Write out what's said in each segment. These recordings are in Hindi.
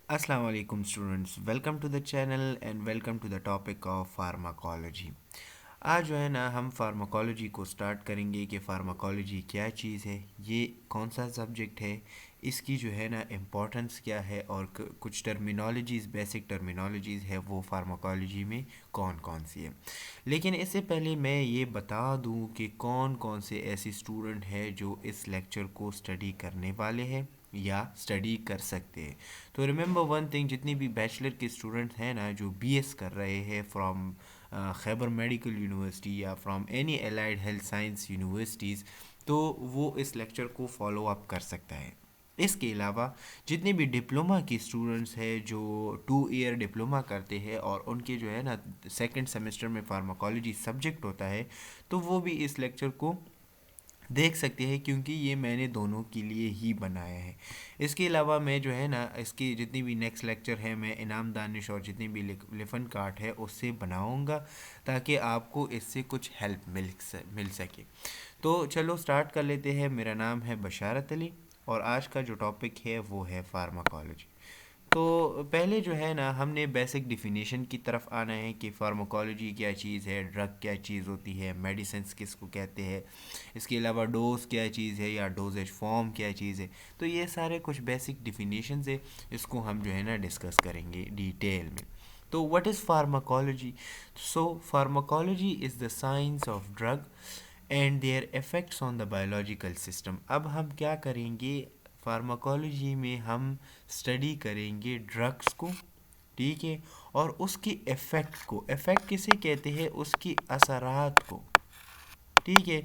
Assalamu alaikum students, welcome to the channel and welcome to the topic of pharmacology. आज जो है ना हम फार्माकोलॉजी को स्टार्ट करेंगे कि फार्माकोलॉजी क्या चीज़ है, ये कौन सा सब्जेक्ट है, इसकी जो है ना इम्पोर्टेंस क्या है और कुछ टर्मिनोलॉजीज़ बेसिक टर्मिनोलॉजीज़ है वो फार्माकोलॉजी में कौन कौन सी है। लेकिन इससे पहले मैं ये बता दूं कि कौन कौन से ऐसे स्टूडेंट हैं जो इस लेक्चर को स्टडी करने वाले हैं या स्टडी कर सकते हैं। तो रिमेंबर वन थिंग, जितनी भी बैचलर के स्टूडेंट हैं ना जो बीएस कर रहे हैं फ्रॉम खैबर मेडिकल यूनिवर्सिटी या from any allied health science universities, तो वो इस लेक्चर को फॉलो अप कर सकता है। इसके अलावा जितने भी डिप्लोमा के स्टूडेंट्स हैं जो 2 ईयर डिप्लोमा करते हैं और उनके जो है ना सेकंड सेमेस्टर में फार्माकोलॉजी सब्जेक्ट होता है, तो वो भी इस लेक्चर को देख सकते हैं क्योंकि ये मैंने दोनों के लिए ही बनाया है। इसके अलावा मैं जो है ना इसकी जितनी भी नेक्स्ट लेक्चर है मैं इनाम दानिश और जितनी भी लिफन कार्ड है उससे बनाऊंगा ताकि आपको इससे कुछ हेल्प मिल सके। तो चलो स्टार्ट कर लेते हैं। मेरा नाम है बशारत अली और आज का जो टॉपिक है वो है फार्माकोलॉजी। तो पहले जो है ना हमने बेसिक डिफिनीशन की तरफ आना है कि फार्माकोलॉजी क्या चीज़ है, ड्रग क्या चीज़ होती है, मेडिसिन्स किसको कहते हैं, इसके अलावा डोज क्या चीज़ है या डोजेज फॉर्म क्या चीज़ है। तो ये सारे कुछ बेसिक डिफिनीशन है, इसको हम जो है ना डिस्कस करेंगे डिटेल में। तो what is pharmacology? So pharmacology is the science of drug and their effects on the biological system. अब हम क्या करेंगे, फार्माकोलॉजी में हम स्टडी करेंगे ड्रग्स को, ठीक है, और उसके इफ़ेक्ट को। इफ़ेक्ट किसे कहते हैं? उसकी असरात को, ठीक है,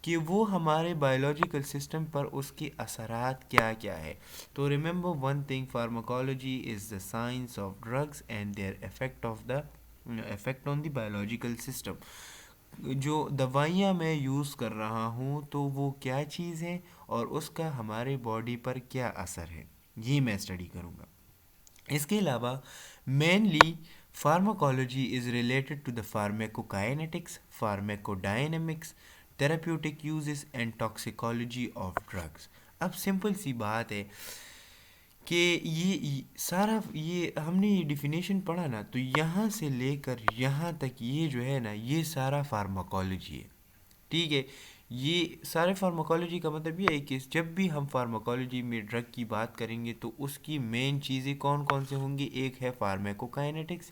कि वो हमारे बायोलॉजिकल सिस्टम पर उसके असरात क्या क्या है। तो remember one thing, pharmacology is the science of drugs and their effect on the biological system. जो दवाइयाँ मैं यूज़ कर रहा हूँ तो वो क्या चीज़ है और उसका हमारे बॉडी पर क्या असर है, ये मैं स्टडी करूँगा। इसके अलावा mainly pharmacology is related to the pharmacokinetics, pharmacodynamics, therapeutic uses and toxicology of drugs. अब सिंपल सी बात है कि सारा ये हमने ये डिफिनेशन पढ़ा ना, तो यहाँ से लेकर यहाँ तक ये जो है ना ये सारा फार्माकोलॉजी है, ठीक है। ये सारे फार्माकोलॉजी का मतलब ये है कि जब भी हम फार्माकोलॉजी में ड्रग की बात करेंगे तो उसकी मेन चीज़ें कौन कौन से होंगी? एक है फार्मेकोकाइनेटिक्स,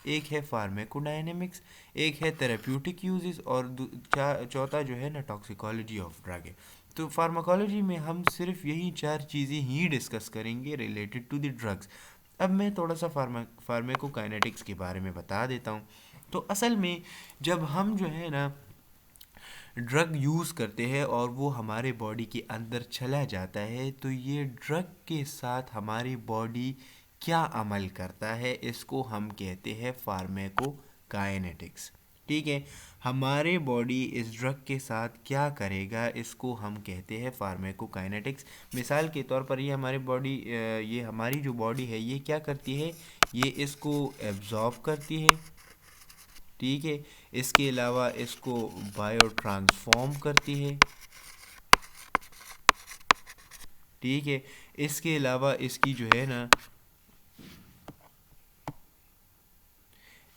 एक है फार्मेकोडायनेमिक्स, एक है थेराप्यूटिक यूजेस और चौथा जो है ना टॉक्सिकोलॉजी ऑफ ड्रग है। तो फार्माकोलॉजी में हम सिर्फ यही चार चीज़ें ही डिस्कस करेंगे रिलेटेड टू द ड्रग्स। अब मैं थोड़ा सा फार्मेकोकाइनेटिक्स के बारे में बता देता हूँ। तो असल में जब हम जो है ना ड्रग यूज़ करते हैं और वो हमारे बॉडी के अंदर चला जाता है, तो ये ड्रग के साथ हमारी बॉडी क्या अमल करता है, इसको हम कहते हैं फार्मेकोकाइनेटिक्स, ठीक है। हमारे बॉडी इस ड्रग के साथ क्या करेगा, इसको हम कहते हैं फार्मेकोकाइनेटिक्स। मिसाल के तौर पर ये हमारी जो बॉडी है ये क्या करती है, ये इसको एब्जॉर्ब करती है, ठीक है। इसके अलावा इसको बायो ट्रांसफॉर्म करती है, ठीक है। इसके अलावा इसकी जो है ना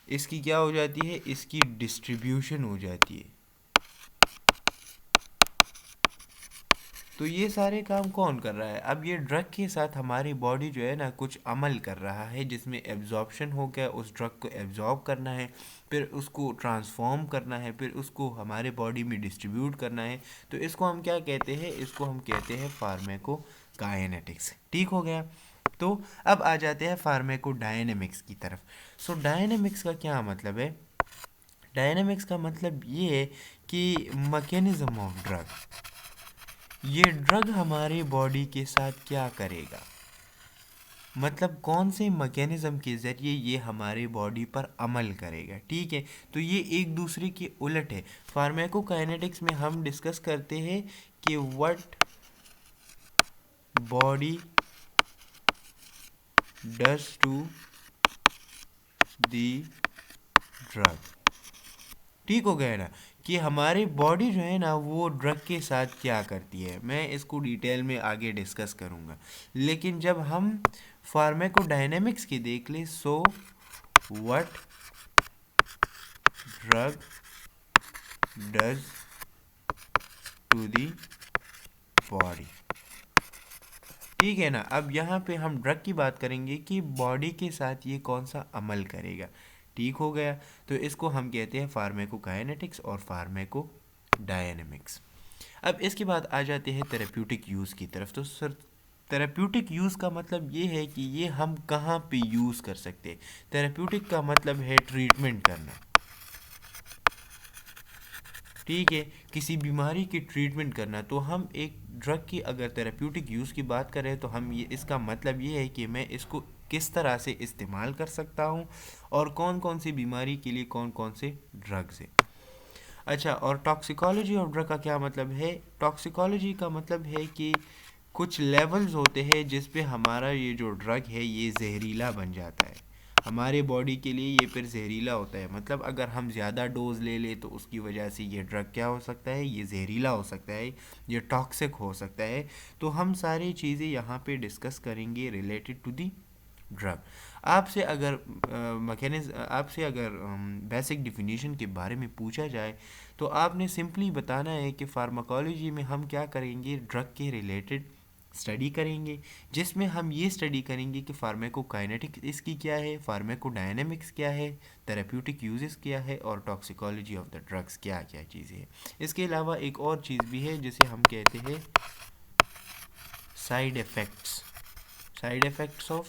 इसकी क्या हो जाती है, इसकी डिस्ट्रीब्यूशन हो जाती है। तो ये सारे काम कौन कर रहा है? अब ये ड्रग के साथ हमारी बॉडी जो है ना कुछ अमल कर रहा है जिसमें एब्जॉर्प्शन हो गया, उस ड्रग को एब्जॉर्ब करना है, फिर उसको ट्रांसफॉर्म करना है, फिर उसको हमारे बॉडी में डिस्ट्रीब्यूट करना है। तो इसको हम क्या कहते हैं? इसको हम कहते हैं फार्मेकोकाइनेटिक्स, ठीक हो गया। तो अब आ जाते हैं फार्मेकोडायनेमिक्स की तरफ। सो डायनेमिक्स का क्या मतलब है? डायनेमिक्स का मतलब ये है कि मैकेनिज्म ऑफ ड्रग, ये ड्रग हमारे बॉडी के साथ क्या करेगा, मतलब कौन से मैकेनिज्म के ज़रिए ये हमारे बॉडी पर अमल करेगा, ठीक है। तो ये एक दूसरे के उलट है। फार्मेकोकाइनेटिक्स में हम डिस्कस करते हैं कि what body does to the drug, ठीक हो गया ना, कि हमारी बॉडी जो है ना वो ड्रग के साथ क्या करती है। मैं इसको डिटेल में आगे डिस्कस करूँगा। लेकिन जब हम फार्माकोडायनेमिक्स की देख ले। So what drug does to the body. ठीक है ना। अब यहाँ पे हम ड्रग की बात करेंगे कि बॉडी के साथ ये कौन सा अमल करेगा। ठीक हो गया। तो इसको हम कहते हैं फार्माकोकाइनेटिक्स और फार्माकोडायनेमिक्स। अब इसके बाद आ जाते हैं थेरेप्यूटिक यूज़ की तरफ। तो सर थेरेप्यूटिक यूज़ का मतलब ये है कि ये हम कहाँ पे यूज़ कर सकते हैं। थेरेप्यूटिक का मतलब है ट्रीटमेंट करना। ठीक है, किसी बीमारी की ट्रीटमेंट करना। तो हम एक ड्रग की अगर थेरेप्यूटिक यूज़ की बात करें तो हम ये इसका मतलब ये है कि मैं इसको किस तरह से इस्तेमाल कर सकता हूँ और कौन कौन सी बीमारी के लिए कौन कौन से ड्रग्स है। अच्छा, और टॉक्सिकोलॉजी ऑफ ड्रग का क्या मतलब है। टॉक्सिकोलॉजी का मतलब है कि कुछ लेवल्स होते हैं जिस पे हमारा ये जो ड्रग है ये जहरीला बन जाता है हमारे बॉडी के लिए। ये फिर जहरीला होता है, मतलब अगर हम ज़्यादा डोज ले ले तो उसकी वजह से ये ड्रग क्या हो सकता है, ये जहरीला हो सकता है, ये टॉक्सिक हो सकता है। तो हम सारी चीज़ें यहाँ पे डिस्कस करेंगे रिलेटेड टू दी ड्रग। आपसे अगर बेसिक डिफिनीशन के बारे में पूछा जाए तो आपने सिंपली बताना है कि फार्माकोलॉजी में हम क्या करेंगे, ड्रग के रिलेटेड स्टडी करेंगे, जिसमें हम ये स्टडी करेंगे कि फार्माकोकाइनेटिक्स इसकी क्या है, फार्माकोडायनेमिक्स क्या है, थेरेप्यूटिक यूजेस क्या है और टॉक्सिकोलॉजी ऑफ द ड्रग्स क्या क्या चीज़ें हैं। इसके अलावा एक और चीज़ भी है जिसे हम कहते हैं साइड इफ़ेक्ट्स ऑफ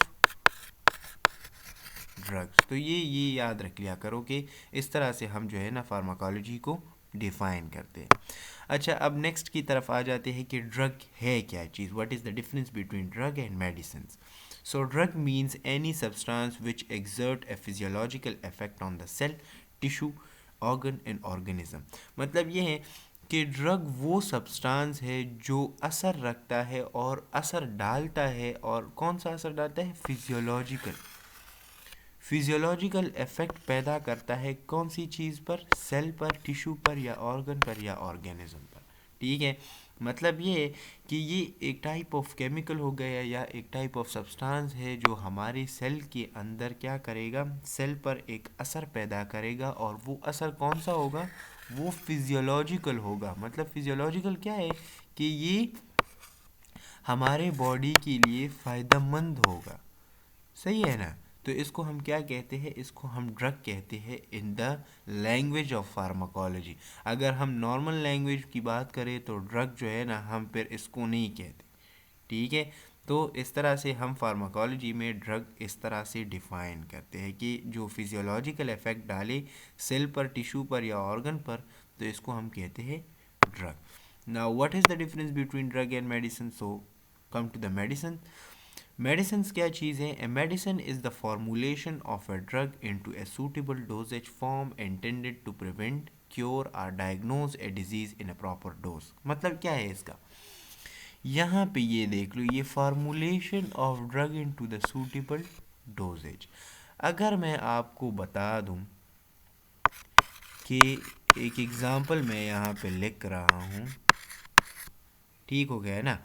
ड्रग्स। तो ये याद रख लिया करो कि इस तरह से हम जो है ना फार्माकोलॉजी को डिफ़ाइन करते हैं। अच्छा, अब नेक्स्ट की तरफ आ जाते हैं कि ड्रग है क्या चीज़। What is the difference between drug and medicine. So drug means any substance which exert a physiological effect on the cell, tissue, organ and organism. मतलब ये है कि ड्रग वो सब्सटेंस है जो असर रखता है और असर डालता है। और कौन सा असर डालता है, फिजियोलॉजिकल इफेक्ट पैदा करता है कौन सी चीज़ पर, सेल पर, टिश्यू पर या ऑर्गन पर या ऑर्गेनिज्म पर। ठीक है, मतलब ये है कि ये एक टाइप ऑफ केमिकल हो गया या एक टाइप ऑफ सब्सटेंस है जो हमारे सेल के अंदर क्या करेगा, सेल पर एक असर पैदा करेगा। और वो असर कौन सा होगा, वो फिजियोलॉजिकल होगा। मतलब फिजियोलॉजिकल क्या है कि ये हमारे बॉडी के लिए फ़ायदेमंद होगा। सही है ना। तो इसको हम क्या कहते हैं, इसको हम ड्रग कहते हैं in the language of pharmacology. अगर हम नॉर्मल लैंग्वेज की बात करें तो ड्रग जो है ना हम फिर इसको नहीं कहते। ठीक है, तो इस तरह से हम फार्माकोलॉजी में ड्रग इस तरह से डिफ़ाइन करते हैं कि जो फिजियोलॉजिकल इफेक्ट डाले सेल पर, टिश्यू पर या ऑर्गन पर, तो इसको हम कहते हैं drug. Now what is the difference between drug and medicine. So come to the medicine. Medicine क्या चीज़ है। A medicine is the formulation of a drug into a suitable dosage form intended to prevent, cure और diagnose a disease in a proper dose. मतलब क्या है इसका, यहाँ पे ये देख लो, ये formulation of drug into the suitable dosages. अगर मैं आपको बता दूं कि एक एग्ज़ाम्पल मैं यहाँ पे लिख रहा हूँ, ठीक हो गया है ना।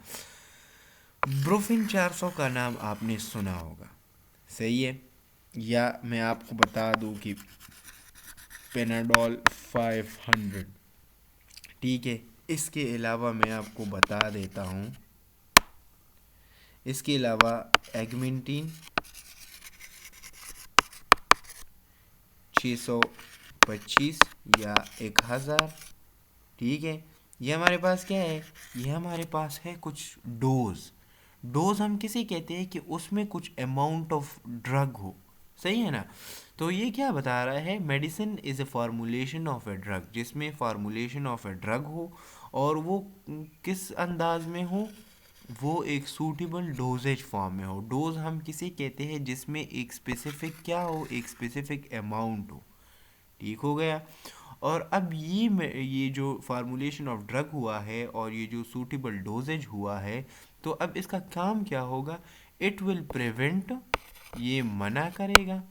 ब्रोफिन 400 का नाम आपने सुना होगा, सही है। या मैं आपको बता दूं कि पेनाडोल 500। ठीक है, इसके अलावा मैं आपको बता देता हूँ, इसके अलावा एगमेंटीन 625 या 1000। ठीक है, ये हमारे पास क्या है, ये हमारे पास है कुछ डोज हम किसे कहते हैं कि उसमें कुछ अमाउंट ऑफ ड्रग हो। सही है ना। तो ये क्या बता रहा है, medicine is a formulation of a drug, जिसमें फार्मूलेशन ऑफ ए ड्रग हो और वो किस अंदाज में हो, वो एक सूटेबल डोजेज फॉर्म में हो। डोज हम किसे कहते हैं, जिसमें एक स्पेसिफिक क्या हो, एक स्पेसिफिक अमाउंट हो। ठीक हो गया। और अब ये जो फार्मूलेशन ऑफ ड्रग हुआ है और ये जो सूटेबल डोजेज हुआ है, तो अब इसका काम क्या होगा, इट विल प्रिवेंट, ये मना करेगा,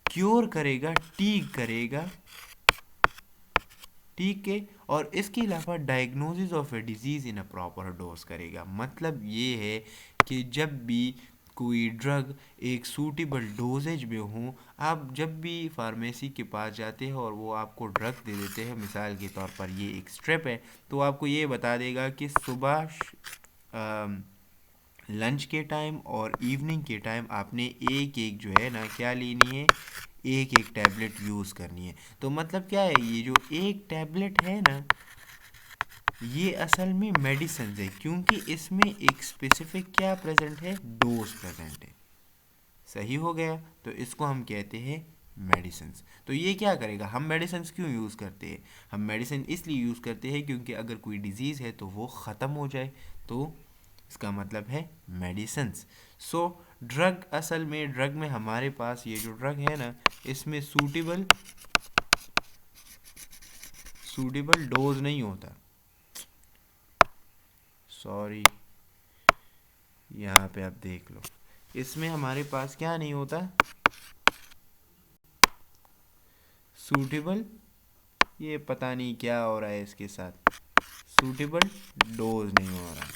क्योर करेगा, ठीक करेगा, ठीक है, और इसके अलावा diagnosis of A disease in a proper dose करेगा। मतलब ये है कि जब भी कोई ड्रग एक सूटेबल डोजेज में हो, आप जब भी फार्मेसी के पास जाते हैं और वो आपको ड्रग दे देते हैं, मिसाल के तौर पर ये एक स्ट्रिप है, तो आपको ये बता देगा कि सुबह लंच के टाइम और इवनिंग के टाइम आपने एक एक जो है ना क्या लेनी है, एक एक टैबलेट यूज़ करनी है। तो मतलब क्या है, ये जो एक टैबलेट है ना, ये असल में मेडिसिन है, क्योंकि इसमें एक स्पेसिफिक क्या प्रेजेंट है, डोज प्रेजेंट है। सही हो गया, तो इसको हम कहते हैं मेडिसिन। तो ये क्या करेगा, हम मेडिसिन क्यों यूज़ करते हैं, हम मेडिसिन इसलिए यूज़ करते हैं क्योंकि अगर कोई डिजीज़ है तो वो ख़त्म हो जाए, तो इसका मतलब है मेडिसिन। सो ड्रग, असल में ड्रग में हमारे पास ये जो ड्रग है ना, इसमें सूटेबल डोज नहीं होता, सॉरी, यहाँ पे आप देख लो, इसमें हमारे पास क्या नहीं होता, सूटेबल, ये पता नहीं क्या हो रहा है इसके साथ, सूटेबल डोज नहीं हो रहा।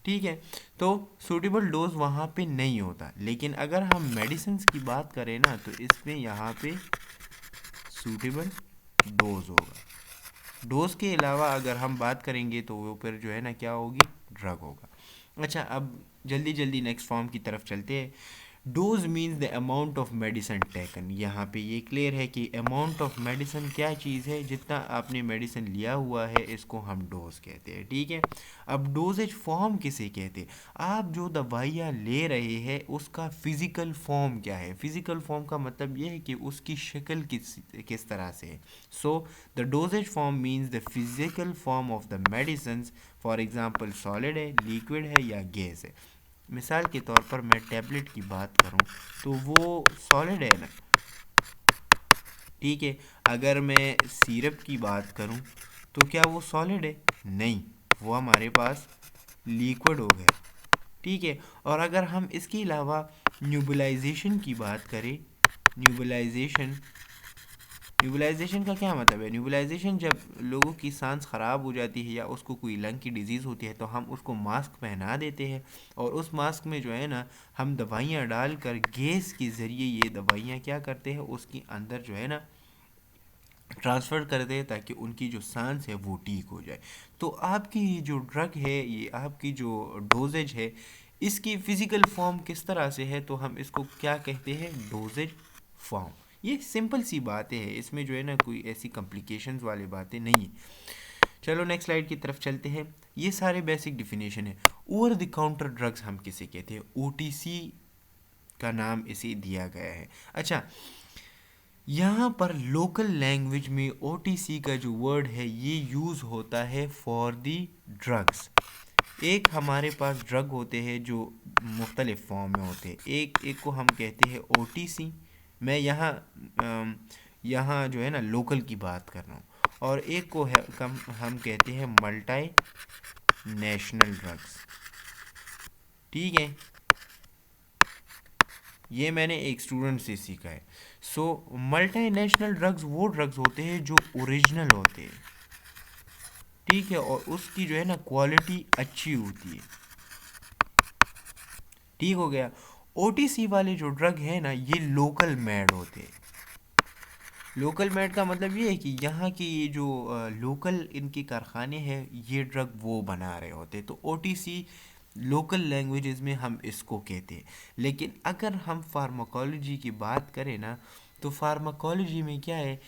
ठीक है, तो सूटेबल डोज वहाँ पे नहीं होता, लेकिन अगर हम मेडिसिन की बात करें ना, तो इसमें यहाँ पे सूटेबल डोज होगा। डोज के अलावा अगर हम बात करेंगे तो वो फिर जो है ना क्या होगी, ड्रग होगा। अच्छा, अब जल्दी जल्दी नेक्स्ट फॉर्म की तरफ चलते हैं। Dose means the amount of medicine taken. यहाँ पे ये क्लियर है कि अमाउंट ऑफ मेडिसिन क्या चीज़ है, जितना आपने मेडिसिन लिया हुआ है इसको हम डोज कहते हैं। ठीक है, अब डोजेज फॉर्म किसे कहते हैं, आप जो दवाइयाँ ले रहे हैं उसका फिज़िकल फॉर्म क्या है। फिज़िकल फॉर्म का मतलब ये है कि उसकी शक्ल किस तरह से है। So the doses form means the physical form of the medicine. For example solid है, लिक्विड है या गैस है। मिसाल के तौर पर मैं टैबलेट की बात करूं तो वो सॉलिड है ना, ठीक है। अगर मैं सिरप की बात करूं तो क्या वो सॉलिड है, नहीं, वो हमारे पास लिक्विड हो गया। ठीक है, और अगर हम इसके अलावा न्यूबलाइजेशन की बात करें, न्यूबलाइजेशन न्यूबलाइजेशन का क्या मतलब है, न्यूबलाइजेशन जब लोगों की सांस ख़राब हो जाती है या उसको कोई लंग की डिजीज़ होती है तो हम उसको मास्क पहना देते हैं, और उस मास्क में जो है ना हम दवाइयाँ डालकर गैस के ज़रिए ये दवाइयाँ क्या करते हैं, उसके अंदर जो है ना ट्रांसफ़र कर दे, ताकि उनकी जो सांस है वो ठीक हो जाए। तो आपकी ये जो ड्रग है, ये आपकी जो डोजेज है, इसकी फ़िज़िकल फॉर्म किस तरह से है, तो हम इसको क्या कहते हैं, डोजेज फॉर्म। ये सिंपल सी बातें हैं, इसमें जो है ना कोई ऐसी कॉम्प्लिकेशंस वाली बातें नहीं है। चलो नेक्स्ट स्लाइड की तरफ चलते हैं। ये सारे बेसिक डिफिनेशन है। ओवर द काउंटर ड्रग्स हम किसे कहते हैं, ओटीसी का नाम इसे दिया गया है। अच्छा, यहाँ पर लोकल लैंग्वेज में ओटीसी का जो वर्ड है ये यूज़ होता है फॉर दी ड्रग्स। एक हमारे पास ड्रग होते हैं जो मुख्तलिफ फॉर्म में होते हैं, एक को हम कहते हैं ओटीसी, मैं यहाँ जो है ना लोकल की बात कर रहा हूँ, और एक को है हम कहते हैं मल्टी नेशनल ड्रग्स। ठीक है, ये मैंने एक स्टूडेंट से सीखा है। सो मल्टी नेशनल ड्रग्स वो ड्रग्स होते हैं जो ओरिजिनल होते हैं, ठीक है, और उसकी जो है ना क्वालिटी अच्छी होती है। ठीक हो गया। ओटीसी वाले जो ड्रग है ना ये लोकल मेड होते हैं। लोकल मेड का मतलब ये है कि यहाँ की ये जो लोकल इनके कारखाने हैं ये ड्रग वो बना रहे होते हैं, तो ओटीसी लोकल लैंग्वेजेस में हम इसको कहते हैं। लेकिन अगर हम फार्माकोलॉजी की बात करें ना, तो फार्माकोलॉजी में क्या है,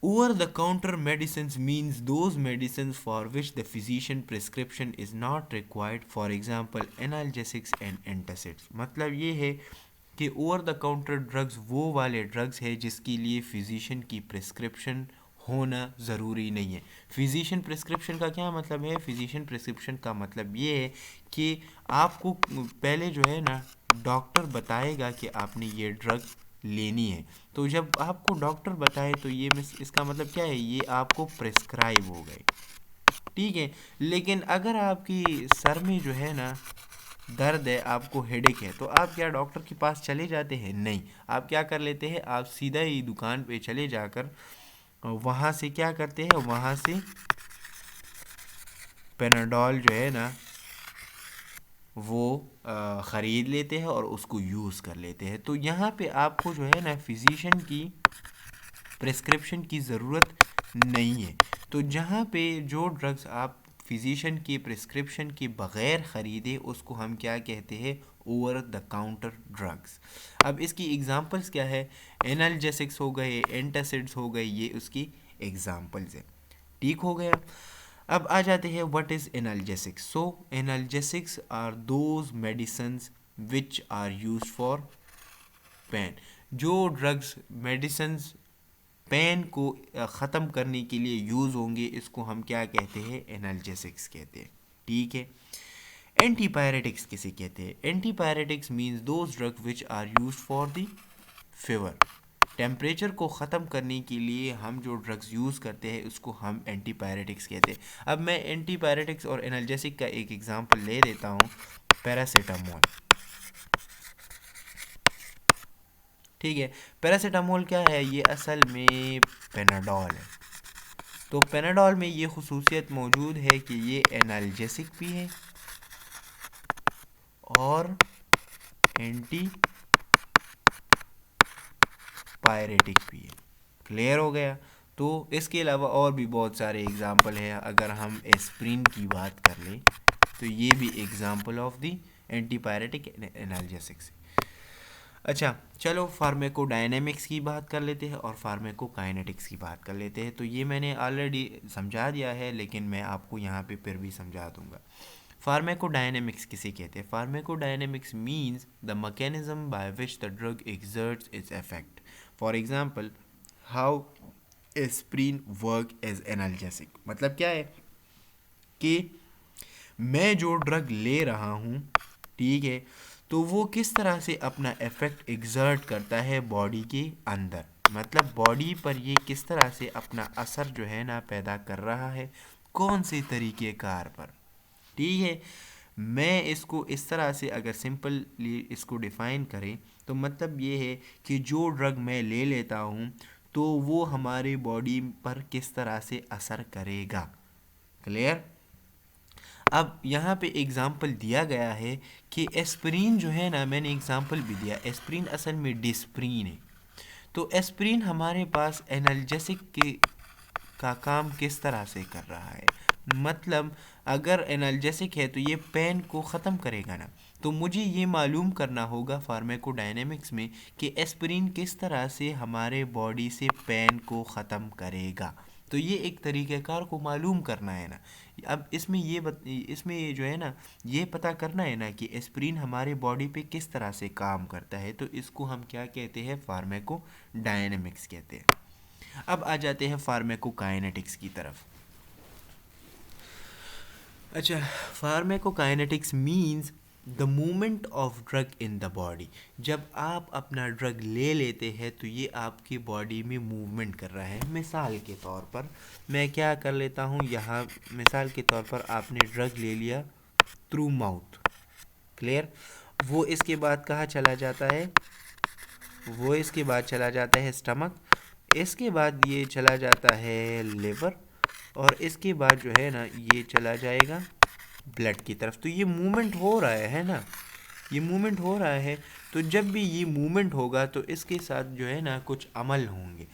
over the counter medicines means those medicines for which the physician prescription is not required, for example analgesics and antacids। मतलब ये है कि ओवर द काउंटर ड्रग्स वो वाले ड्रग्स है जिसके लिए फिजिशियन की प्रिस्क्रिप्शन होना ज़रूरी नहीं है। फिजिशियन प्रिस्क्रिप्शन का क्या मतलब है, फिजिशियन प्रिस्क्रिप्शन का मतलब ये है कि आपको पहले जो है ना डॉक्टर बताएगा कि आपने ये ड्रग लेनी है, तो जब आपको डॉक्टर बताए तो ये इसका मतलब क्या है, ये आपको प्रिस्क्राइब हो गए। ठीक है, लेकिन अगर आपकी सर में जो है ना दर्द है, आपको हेडेक है, तो आप क्या डॉक्टर के पास चले जाते हैं, नहीं, आप क्या कर लेते हैं, आप सीधा ही दुकान पे चले जाकर वहाँ से क्या करते हैं, वहाँ से पेनाडॉल जो है ना वो ख़रीद लेते हैं और उसको यूज़ कर लेते हैं। तो यहाँ पे आपको जो है ना फिजिशियन की प्रिस्क्रिप्शन की ज़रूरत नहीं है। तो जहाँ पे जो ड्रग्स आप फिजिशियन की प्रिस्क्रिप्शन के बग़ैर ख़रीदे उसको हम क्या कहते हैं, ओवर द काउंटर ड्रग्स। अब इसकी एग्जांपल्स क्या है, एनाल्जेसिक्स हो गए, एंटासिड्स हो गए, ये उसकी एग्जांपल्स है। ठीक हो गया। अब आ जाते हैं what is analgesics. So analgesics are those medicines which are use for pain. जो ड्रग्स मेडिसिन्स पेन को ख़त्म करने के लिए यूज़ होंगे, इसको हम क्या कहते हैं, एनाल्जेसिक्स कहते हैं। ठीक है। एंटीपायरेटिक्स किसे कहते हैं? Antipyretics means those drug which are use for the fever. Temperature को ख़त्म करने के लिए हम जो ड्रग्स यूज़ करते हैं उसको हम एंटीपायरेटिक्स कहते हैं। अब मैं एंटीपायरेटिक्स और एनाल्जेसिक का एक एग्जांपल ले देता हूँ, पैरासीटामोल। ठीक है। पैरासीटामोल क्या है, ये असल में पेनाडोल है। तो पेनाडोल में ये खुसूसियत मौजूद है कि ये एनाल्जेसिक भी है और एंटी पायरेटिक भी है। क्लियर हो गया। तो इसके अलावा और भी बहुत सारे एग्जाम्पल हैं। अगर हम एस्प्रिन की बात कर लें तो ये भी example of the antipyretic analgesics. अच्छा, चलो फार्माकोडायनेमिक्स की बात कर लेते हैं और फार्माकोकाइनेटिक्स की बात कर लेते हैं। तो ये मैंने ऑलरेडी समझा दिया है, लेकिन मैं आपको यहाँ पे फिर भी समझा दूंगा। फार्माकोडायनेमिक्स किसे कहते हैं? Pharmacodynamics means the mechanism by which the drug exerts its effect. For example, how aspirin work as analgesic. मतलब क्या है कि मैं जो ड्रग ले रहा हूँ, ठीक है, तो वो किस तरह से अपना इफेक्ट एग्जर्ट करता है बॉडी के अंदर। मतलब बॉडी पर ये किस तरह से अपना असर जो है ना पैदा कर रहा है, कौन से तरीके कार पर। ठीक है। मैं इसको इस तरह से अगर सिंपली इसको डिफ़ाइन करें तो मतलब ये है कि जो ड्रग मैं ले लेता हूँ तो वो हमारे बॉडी पर किस तरह से असर करेगा। क्लियर। अब यहाँ पे एग्ज़ाम्पल दिया गया है कि एस्प्रिन जो है ना, मैंने एग्ज़ाम्पल भी दिया, एस्प्रिन असल में डिस्प्रिन है। तो एस्प्रिन हमारे पास एनाल्जेसिक के का काम किस तरह से कर रहा है। मतलब अगर एनाल्जेसिक है तो ये पेन को ख़त्म करेगा ना। तो मुझे ये मालूम करना होगा फार्माकोडायनेमिक्स में कि एस्प्रिन किस तरह से हमारे बॉडी से पेन को ख़त्म करेगा। तो ये एक तरीक़ेकार को मालूम करना है ना। अब इसमें ये जो है ना, ये पता करना है ना कि एस्प्रिन हमारे बॉडी पे किस तरह से काम करता है। तो इसको हम क्या कहते हैं, फार्माकोडायनेमिक्स कहते हैं। अब आ जाते हैं फार्माकोकाइनेटिक्स की तरफ। अच्छा, pharmacokinetics means the movement of drug in the body. जब आप अपना ड्रग ले लेते हैं तो ये आपकी बॉडी में मूवमेंट कर रहा है। मिसाल के तौर पर मैं क्या कर लेता हूँ, यहाँ मिसाल के तौर पर आपने ड्रग ले लिया थ्रू माउथ। क्लियर। वो इसके बाद कहाँ चला जाता है, वो इसके बाद चला जाता है स्टमक, इसके बाद ये चला जाता है लिवर, और इसके बाद जो है ना ये चला जाएगा ब्लड की तरफ। तो ये मूवमेंट हो रहा है ना, ये मूवमेंट हो रहा है। तो जब भी ये मूवमेंट होगा तो इसके साथ जो है ना कुछ अमल होंगे।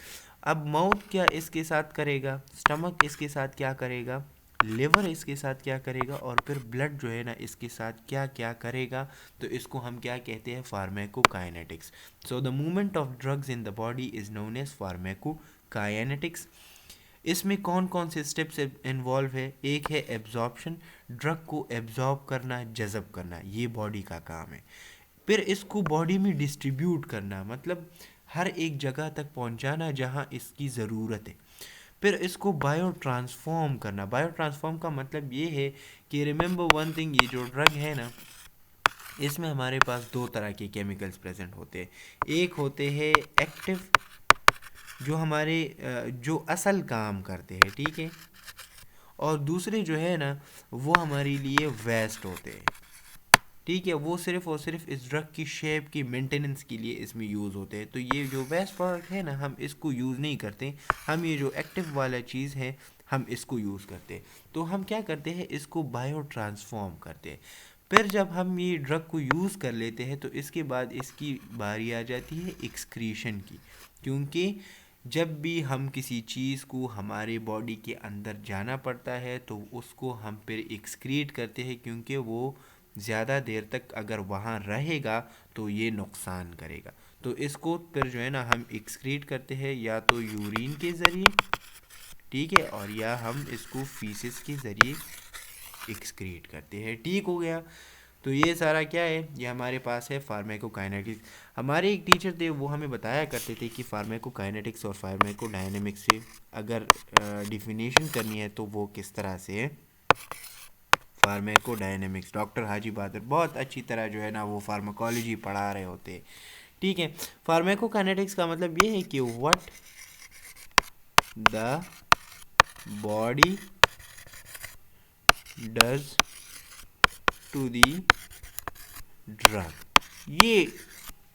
अब माउथ क्या इसके साथ करेगा, स्टमक इसके साथ क्या करेगा, लिवर इसके साथ क्या करेगा, और फिर ब्लड जो है ना इसके साथ क्या क्या करेगा। तो इसको हम क्या कहते हैं, pharmacokinetics. So the movement of drugs in the body is known as pharmacokinetics. इसमें कौन कौन से स्टेप्स इन्वॉल्व है? एक है एब्जॉर्प्शन, ड्रग को एब्जॉर्ब करना, जज़ब करना, ये बॉडी का काम है। फिर इसको बॉडी में डिस्ट्रीब्यूट करना, मतलब हर एक जगह तक पहुंचाना जहां इसकी ज़रूरत है। फिर इसको बायो ट्रांसफॉर्म करना। बायो ट्रांसफॉर्म का मतलब ये है कि रिमेंबर वन थिंग, ये जो ड्रग है ना, इसमें हमारे पास दो तरह के केमिकल्स प्रेजेंट होते हैं। एक होते हैं एक्टिव, जो हमारे जो असल काम करते हैं, ठीक है, और दूसरे जो है ना वो हमारे लिए वेस्ट होते हैं। ठीक है, वो सिर्फ़ और सिर्फ इस ड्रग की शेप की मेंटेनेंस के लिए इसमें यूज़ होते हैं। तो ये जो वेस्ट प्रोडक्ट है ना, हम इसको यूज़ नहीं करते। हम ये जो एक्टिव वाला चीज़ है हम इसको यूज़ करते हैं। तो हम क्या करते हैं, इसको बायो ट्रांसफॉर्म करते हैं। फिर जब हम ये ड्रग को यूज़ कर लेते हैं तो इसके बाद इसकी बारी आ जाती है एक्सक्रीशन की, क्योंकि जब भी हम किसी चीज़ को हमारे बॉडी के अंदर जाना पड़ता है तो उसको हम फिर एक्सक्रीट करते हैं, क्योंकि वो ज़्यादा देर तक अगर वहाँ रहेगा तो ये नुकसान करेगा। तो इसको फिर जो है ना हम एक्सक्रीट करते हैं या तो यूरिन के ज़रिए, ठीक है, और या हम इसको फीसिस के ज़रिए एक्सक्रीट करते हैं। ठीक हो गया। तो ये सारा क्या है, ये हमारे पास है फार्माकोकाइनेटिक्स। हमारे एक टीचर थे, वो हमें बताया करते थे कि फार्माकोकाइनेटिक्स और फार्माकोडायनेमिक्स से अगर डिफिनेशन करनी है तो वो किस तरह से है। फार्माकोडायनेमिक्स डॉक्टर हाजी बहादुर बहुत अच्छी तरह जो है ना वो फार्माकोलॉजी पढ़ा रहे होते हैं, ठीक है। फार्माकोकाइनेटिक्स का मतलब ये है कि what the body does to the drug, ये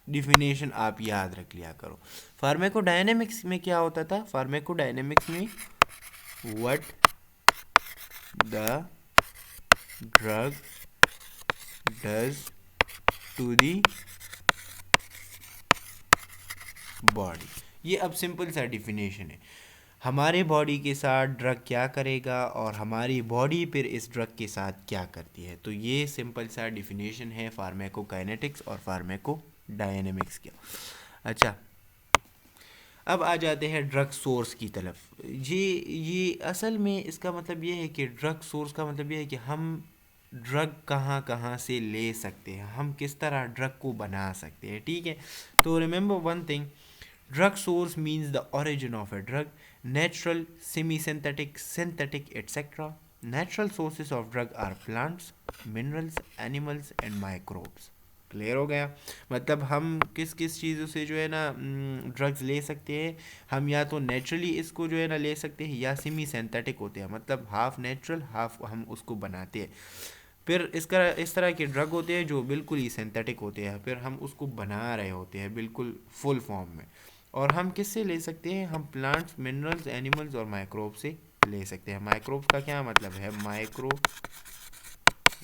डिफिनेशन आप याद रख लिया करो। फार्माकोडायनेमिक्स में क्या होता था, फार्माकोडायनेमिक्स में what the drug does to the body, ये अब सिंपल सा डिफिनेशन है। हमारे बॉडी के साथ ड्रग क्या करेगा और हमारी बॉडी फिर इस ड्रग के साथ क्या करती है। तो ये सिंपल सा डिफिनेशन है फार्माकोकाइनेटिक्स और फार्माकोडायनेमिक्स का। अच्छा, अब आ जाते हैं ड्रग सोर्स की तरफ। ये असल में इसका मतलब ये है कि ड्रग सोर्स का मतलब ये है कि हम ड्रग कहाँ कहाँ से ले सकते हैं, हम किस तरह ड्रग को बना सकते हैं, ठीक है। तो remember one thing, drug source means the origin of a drug, natural, semi synthetic, synthetic etcetera. Natural sources of drug are plants, minerals, animals and microbes. Clear हो गया। मतलब हम किस किस चीज़ों से जो है ना ड्रग्स ले सकते हैं। हम या तो नेचुरली इसको जो है ना ले सकते हैं या सेमी सिंथेटिक होते हैं, मतलब हाफ नेचुरल हाफ हम उसको बनाते हैं। फिर इसका इस तरह के ड्रग होते हैं जो बिल्कुल ही सिंथेटिक होते हैं, फिर हम उसको बना रहे होते हैं बिल्कुल फुल फॉर्म में। और हम किससे ले सकते हैं, हम प्लांट्स, मिनरल्स, एनिमल्स और माइक्रोब से ले सकते हैं। माइक्रोब्स का क्या मतलब है, माइक्रो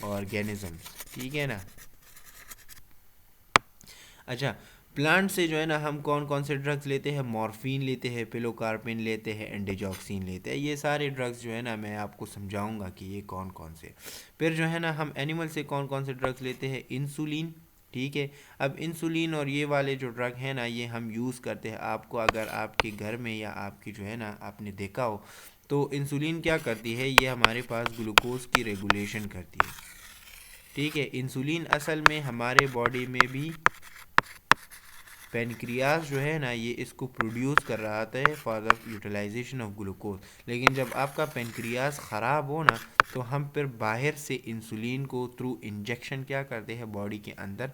ऑर्गेनिज्म, ठीक है ना। अच्छा, प्लांट से जो है ना हम कौन कौन से ड्रग्स लेते हैं, मॉर्फिन लेते हैं, पिलोकार्पिन लेते हैं, एंडिजॉक्सिन लेते हैं। ये सारे ड्रग्स जो है ना मैं आपको समझाऊंगा कि ये कौन कौन से। फिर जो है ना हम एनिमल से कौन कौन से ड्रग्स लेते हैं, इंसुलिन, ठीक है। अब इंसुलिन और ये वाले जो ड्रग हैं ना ये हम यूज़ करते हैं। आपको अगर आपके घर में या आपकी जो है ना आपने देखा हो तो इंसुलिन क्या करती है, ये हमारे पास ग्लूकोज की रेगुलेशन करती है, ठीक है। इंसुलिन असल में हमारे बॉडी में भी पेनक्रियास जो है ना ये इसको प्रोड्यूस कर रहा था for the utilization of glucose. लेकिन जब आपका पेनक्रियास ख़राब हो ना तो हम फिर बाहर से इंसुलिन को थ्रू इंजेक्शन क्या करते हैं बॉडी के अंदर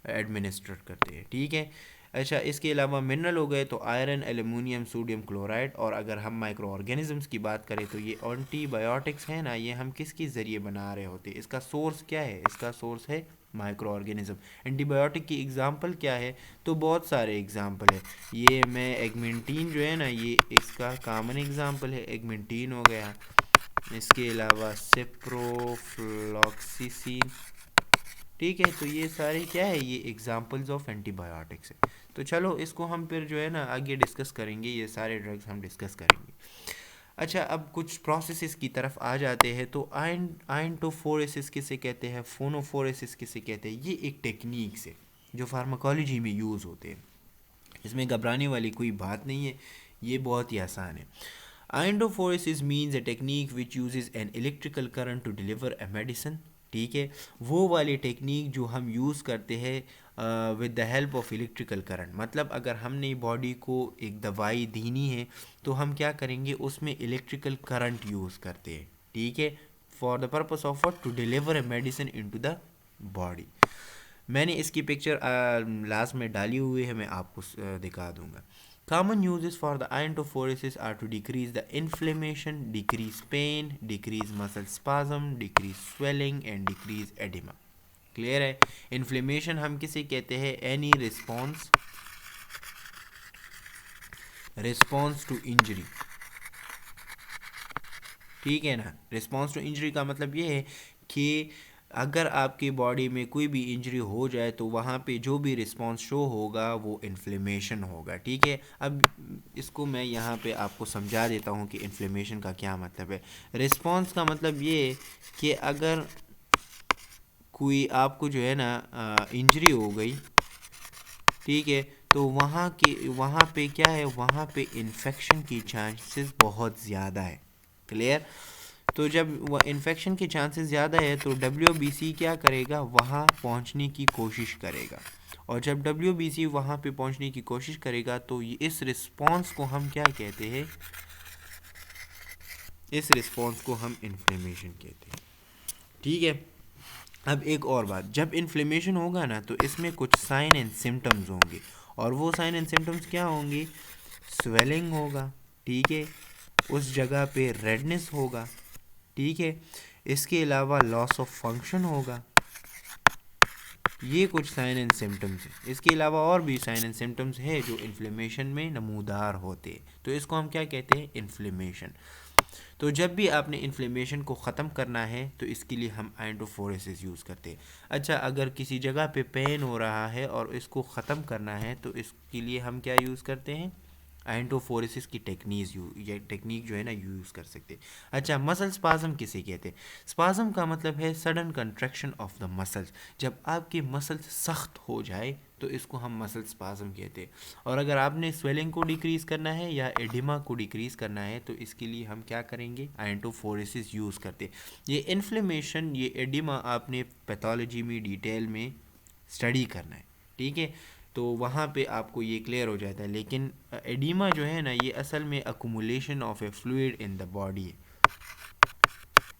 एडमिनिस्ट्रेट करते हैं, ठीक है। अच्छा, इसके अलावा मिनरल हो गए तो आयरन, एल्युमिनियम, सोडियम क्लोराइड। और अगर हम माइक्रो ऑर्गेनिजम्स की बात करें तो ये एंटीबायोटिक्स है ना, ये हम किसके ज़रिए बना रहे होते हैं, इसका सोर्स क्या है, इसका सोर्स है माइक्रो ऑर्गेनिज्म। एंटीबायोटिक की एग्जांपल क्या है, तो बहुत सारे एग्जांपल है। ये मैं एगमेंटीन जो है ना ये इसका कॉमन एग्जांपल है, एगमेंटीन हो गया। इसके अलावा सिप्रोफ्लॉक्सिसिन, ठीक है। तो ये सारे क्या है, ये एग्जांपल्स ऑफ एंटीबायोटिक्स है। तो चलो इसको हम फिर जो है ना आगे डिस्कस करेंगे, ये सारे ड्रग्स हम डिस्कस करेंगे। अच्छा, अब कुछ प्रोसेसेस की तरफ आ जाते हैं। तो आइंटोफोरेसिस किसे कहते हैं, फोनोफोरेसिस किसे कहते हैं, ये एक टेक्निक्स है जो फार्माकोलॉजी में यूज़ होते हैं। इसमें घबराने वाली कोई बात नहीं है, ये बहुत ही आसान है। Iontophoresis means a technique which uses an electrical current to deliver a medicine, ठीक है। वो वाली टेक्निक जो हम यूज़ करते हैं with the help of electrical current. मतलब अगर हमने बॉडी को एक दवाई देनी है तो हम क्या करेंगे, उसमें इलेक्ट्रिकल करंट यूज़ करते हैं, ठीक है, for the purpose of what, to deliver a medicine into the body. मैंने इसकी पिक्चर लास्ट में डाली हुई है, मैं आपको दिखा दूंगा। Common uses for the iontophoresis are to decrease the inflammation, decrease pain, decrease muscle spasm, decrease swelling and decrease edema. Clear है। इन्फ्लेमेशन हम किसे कहते हैं, एनी रिस्पॉन्स टू इंजरी, ठीक है ना। रिस्पॉन्स टू इंजरी का मतलब ये है कि अगर आपकी बॉडी में कोई भी इंजरी हो जाए तो वहाँ पे जो भी रिस्पॉन्स शो होगा वो इन्फ्लेमेशन होगा, ठीक है। अब इसको मैं यहाँ पे आपको समझा देता हूँ कि इन्फ्लेमेशन का क्या मतलब है। रिस्पॉन्स का मतलब ये कि अगर कोई आपको जो है ना इंजरी हो गई, ठीक है, तो वहाँ पे क्या है, वहाँ पे इन्फेक्शन की चांसेस बहुत ज़्यादा है। क्लियर। तो जब वह इन्फेक्शन के चांसेस ज़्यादा है तो WBC क्या करेगा, वहाँ पहुँचने की कोशिश करेगा। और जब WBC वहाँ पे पहुँचने की कोशिश करेगा तो इस रिस्पॉन्स को हम क्या कहते हैं, इस रिस्पॉन्स को हम इन्फ्लेमेशन कहते हैं, ठीक है। अब एक और बात, जब इन्फ्लेमेशन होगा ना तो इसमें कुछ साइन एंड सिम्टम्स होंगे, और वो साइन एंड सिम्टम्स क्या होंगे, स्वेलिंग होगा, ठीक है, उस जगह पे रेडनेस होगा, ठीक है, इसके अलावा लॉस ऑफ फंक्शन होगा। ये कुछ साइन एंड सिम्टम्स हैं। इसके अलावा और भी साइन एंड सिम्टम्स है जो इन्फ्लेमेशन में नमूदार होते हैं, तो इसको हम क्या कहते हैं, इन्फ्लेमेशन। तो जब भी आपने इन्फ्लेमेशन को ख़त्म करना है तो इसके लिए हम एंटोफोरेसिस यूज़ करते हैं। अच्छा, अगर किसी जगह पे पेन हो रहा है और इसको ख़त्म करना है तो इसके लिए हम क्या यूज़ करते हैं, एंटोफोरेसिस की ये टेक्निक जो है ना यूज़ कर सकते हैं। अच्छा, मसल स्पाज्म किसे कहते हैं। स्पाज्म का मतलब है sudden contraction of the muscles. जब आपकी मसल्स सख्त हो जाए तो इसको हम मसल स्पाज्म कहते हैं। और अगर आपने स्वेलिंग को डिक्रीज़ करना है या एडिमा को डिक्रीज़ करना है तो इसके लिए हम क्या करेंगे, एंटोफोरेसिस यूज़ करते हैं। ये इन्फ्लेमेशन, ये एडिमा आपने पैथोलॉजी में डिटेल में स्टडी करना है, ठीक है, तो वहाँ पे आपको ये क्लियर हो जाता है। लेकिन एडिमा जो है ना, ये असल में accumulation of A fluid in the body है,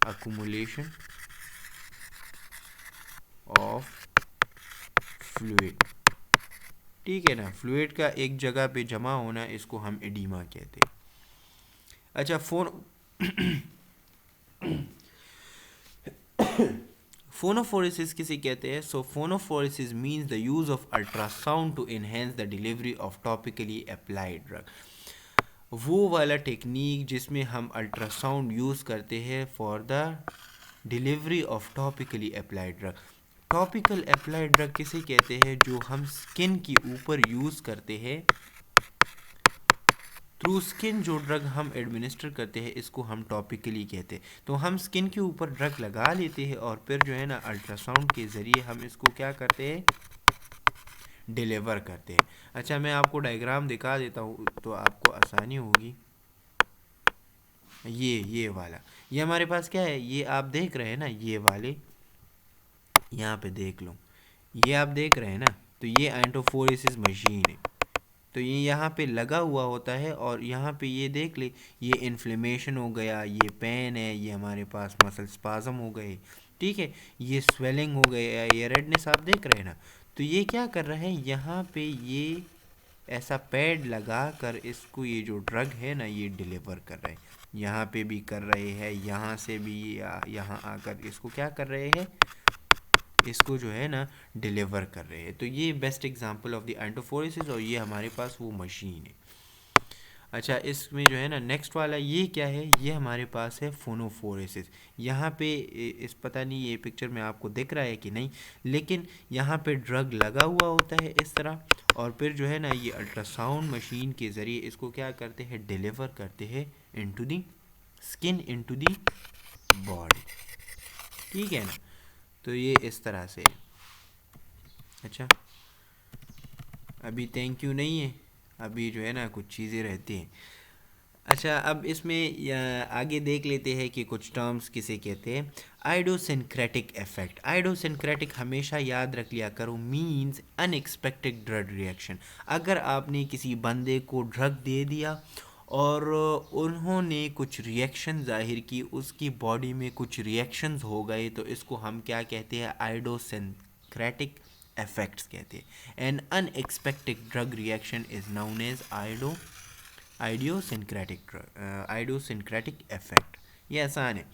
अकुमुलेशन ऑफ फ्लूइड, ठीक है ना, फ्लूइड का एक जगह पे जमा होना, इसको हम एडिमा कहते हैं। अच्छा, फोनोफोरेसिस किसे कहते हैं। So phonophoresis means the use of ultrasound to enhance the delivery of topically applied drug. वो वाला टेक्निक जिसमें हम अल्ट्रासाउंड यूज़ करते हैं for the delivery of topically applied drug. Topical applied drug किसे कहते हैं, जो हम स्किन के ऊपर यूज़ करते हैं, थ्रू स्किन जो ड्रग हम एडमिनिस्टर करते हैं इसको हम टॉपिकली कहते हैं। तो हम स्किन के ऊपर ड्रग लगा लेते हैं और फिर जो है ना अल्ट्रासाउंड के ज़रिए हम इसको क्या करते हैं, डिलीवर करते हैं। अच्छा, मैं आपको डायग्राम दिखा देता हूँ तो आपको आसानी होगी। ये वाला, ये हमारे पास क्या है, ये आप देख रहे हैं ना, ये वाले यहाँ पे देख लो, ये आप देख रहे हैं ना, तो ये एंटोफोरेसिस मशीन है। तो ये यहाँ पे लगा हुआ होता है और यहाँ पे ये देख ले, ये इन्फ्लेमेशन हो गया, ये पेन है, ये हमारे पास मसल स्पाज्म हो गए, ठीक है, ये स्वेलिंग हो गया, ये रेडनेस आप देख रहे हैं ना। तो ये क्या कर रहा है, यहाँ पे ये ऐसा पैड लगा कर इसको, ये जो ड्रग है ना, ये डिलीवर कर रहे हैं, यहाँ पे भी कर रहे हैं, यहाँ से भी यहाँ आकर इसको क्या कर रहे हैं, इसको जो है ना डिलीवर कर रहे हैं। तो ये बेस्ट एग्जांपल ऑफ द एंटोफोरेसिस, और ये हमारे पास वो मशीन है। अच्छा, इसमें जो है ना नेक्स्ट वाला ये क्या है, ये हमारे पास है फोनोफोरेसिस। यहाँ पे इस पता नहीं ये पिक्चर में आपको दिख रहा है कि नहीं, लेकिन यहाँ पे ड्रग लगा हुआ होता है इस तरह, और फिर जो है ना ये अल्ट्रासाउंड मशीन के ज़रिए इसको क्या करते हैं, डिलीवर करते हैं into the skin, into the body, ठीक है ना। तो ये इस तरह से। अच्छा, अभी थैंक यू नहीं है, अभी जो है ना कुछ चीज़ें रहती हैं। अच्छा, अब इसमें आगे देख लेते हैं कि कुछ टर्म्स किसे कहते हैं। आइडोसिनक्रेटिक इफेक्ट, आइडोसिनक्रेटिक हमेशा याद रख लिया करो, मींस अनएक्सपेक्टेड ड्रग रिएक्शन। अगर आपने किसी बंदे को ड्रग दे दिया और उन्होंने कुछ रिएक्शन जाहिर की, उसकी बॉडी में कुछ रिएक्शंस हो गए, तो इसको हम क्या कहते हैं, आइडोसिनक्रेटिक इफेक्ट्स कहते हैं। An unexpected drug reaction is known as idiosyncratic effect. ये आसान है।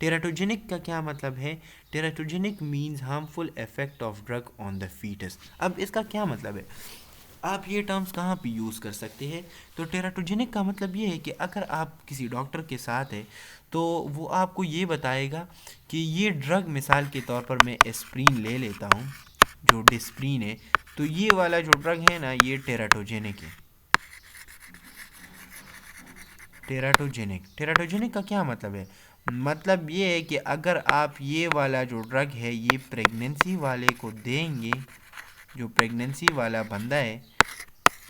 टेराटोजेनिक का क्या मतलब है, teratogenic means harmful effect of drug on the foetus. अब इसका क्या मतलब है, आप ये टर्म्स कहाँ पे यूज़ कर सकते हैं? तो टेराटोजेनिक का मतलब ये है कि अगर आप किसी डॉक्टर के साथ है तो वो आपको ये बताएगा कि ये ड्रग, मिसाल के तौर पर मैं एस्प्रिन ले लेता हूँ, जो डिस्प्रिन है, तो ये वाला जो ड्रग है ना, ये टेराटोजेनिक है। टेराटोजेनिक का क्या मतलब है? मतलब ये है कि अगर आप ये वाला जो ड्रग है ये प्रेगनेंसी वाले को देंगे, जो प्रेगनेंसी वाला बंदा है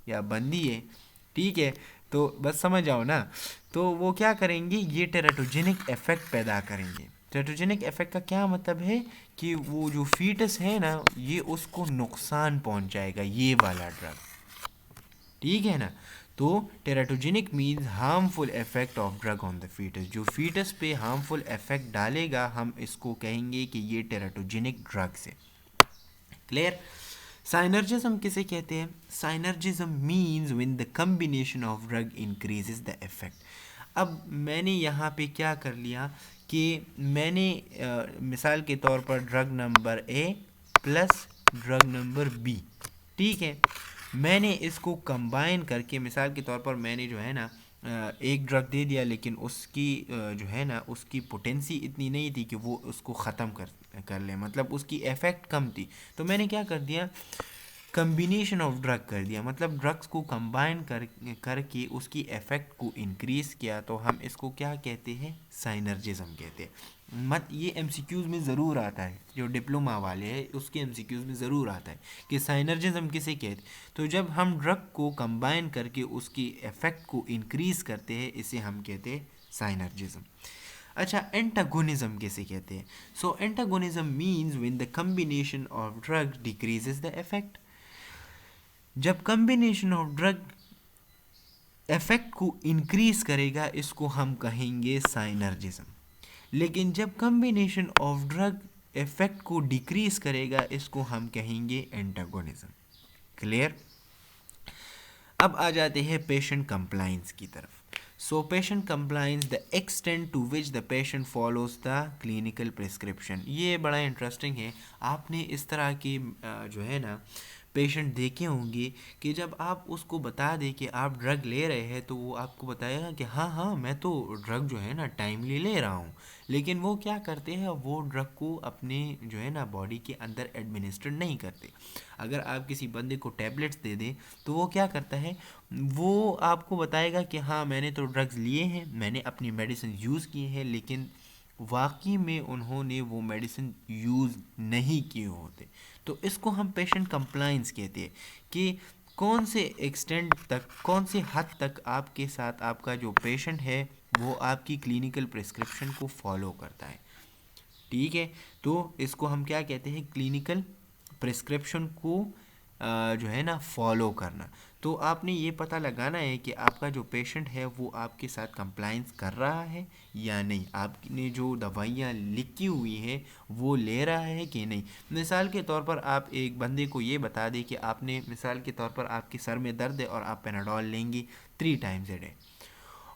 या बंदी है, ठीक है, तो बस समझ जाओ ना, तो वो क्या करेंगे, ये टेराटोजेनिक इफेक्ट पैदा करेंगे। टेराटोजेनिक इफेक्ट का क्या मतलब है कि वो जो फीटस है ना, ये उसको नुकसान पहुंचाएगा ये वाला ड्रग, ठीक है ना। तो teratogenic means harmful effect of drug on the foetus, जो फीटस पे हार्मफुल इफेक्ट डालेगा, हम इसको कहेंगे कि ये टेराटोजेनिक ड्रग्स है। क्लियर? साइनर्जिज्म किसे कहते हैं? Synergism means when the combination of drug increases the effect. अब मैंने यहाँ पे क्या कर लिया कि मैंने मिसाल के तौर पर drug number A plus drug number B, ठीक है, मैंने इसको कंबाइन करके, मिसाल के तौर पर मैंने जो है ना एक ड्रग दे दिया, लेकिन उसकी जो है ना उसकी पोटेंसी इतनी नहीं थी कि वो उसको ख़त्म कर ले, मतलब उसकी इफ़ेक्ट कम थी, तो मैंने क्या कर दिया, कम्बिनेशन ऑफ ड्रग कर दिया, मतलब ड्रग्स को कंबाइन करके उसकी इफ़ेक्ट को इंक्रीज़ किया, तो हम इसको क्या कहते हैं? साइनर्जिज्म कहते हैं। मत ये एमसीक्यूज़ में ज़रूर आता है, जो डिप्लोमा वाले हैं उसके एमसीक्यूज़ में ज़रूर आता है कि साइनर्जिज्म किसे कहते हैं। तो जब हम ड्रग को कंबाइन करके उसकी इफ़ेक्ट को इंक्रीज़ करते हैं, इसे हम कहते हैं साइनर्जिज्म। अच्छा, एंटागोनिज्म किसे कहते हैं? So antagonism means when the combination of drug decreases the effect. जब कम्बिनेशन ऑफ ड्रग इफेक्ट को इंक्रीज करेगा, इसको हम कहेंगे साइनर्जिज्म। लेकिन जब कम्बिनेशन ऑफ ड्रग इफेक्ट को डिक्रीज करेगा, इसको हम कहेंगे एंटागोनिज्म। क्लियर? अब आ जाते हैं पेशेंट कंप्लाइंस की तरफ। So patient compliance, the extent to which the patient follows the clinical prescription. ये बड़ा इंटरेस्टिंग है। आपने इस तरह की जो है ना पेशेंट देखे होंगे कि जब आप उसको बता दें कि आप ड्रग ले रहे हैं, तो वो आपको बताएगा कि हाँ हाँ मैं तो ड्रग जो है ना टाइमली ले रहा हूँ, लेकिन वो क्या करते हैं, वो ड्रग को अपने जो है ना बॉडी के अंदर एडमिनिस्टर नहीं करते। अगर आप किसी बंदे को टैबलेट्स दे दें, तो वो क्या करता है, वो आपको बताएगा कि हाँ मैंने तो ड्रग्स लिए हैं, मैंने अपनी मेडिसिन यूज़ की है, लेकिन वाकई में उन्होंने वो मेडिसिन यूज़ नहीं किए होते। तो इसको हम पेशेंट कंप्लाइंस कहते हैं कि कौन से एक्सटेंट तक, कौन से हद तक आपके साथ आपका जो पेशेंट है वो आपकी क्लिनिकल प्रिस्क्रिप्शन को फॉलो करता है, ठीक है। तो इसको हम क्या कहते हैं, क्लिनिकल प्रिस्क्रिप्शन को जो है ना फॉलो करना। तो आपने ये पता लगाना है कि आपका जो पेशेंट है वो आपके साथ कंप्लाइंस कर रहा है या नहीं, आपने जो दवाइयाँ लिखी हुई हैं वो ले रहा है कि नहीं। मिसाल के तौर पर आप एक बंदे को ये बता दें कि आपने, मिसाल के तौर पर आपके सर में दर्द है और आप पेनाडोल लेंगी 3 टाइम्स ए डे,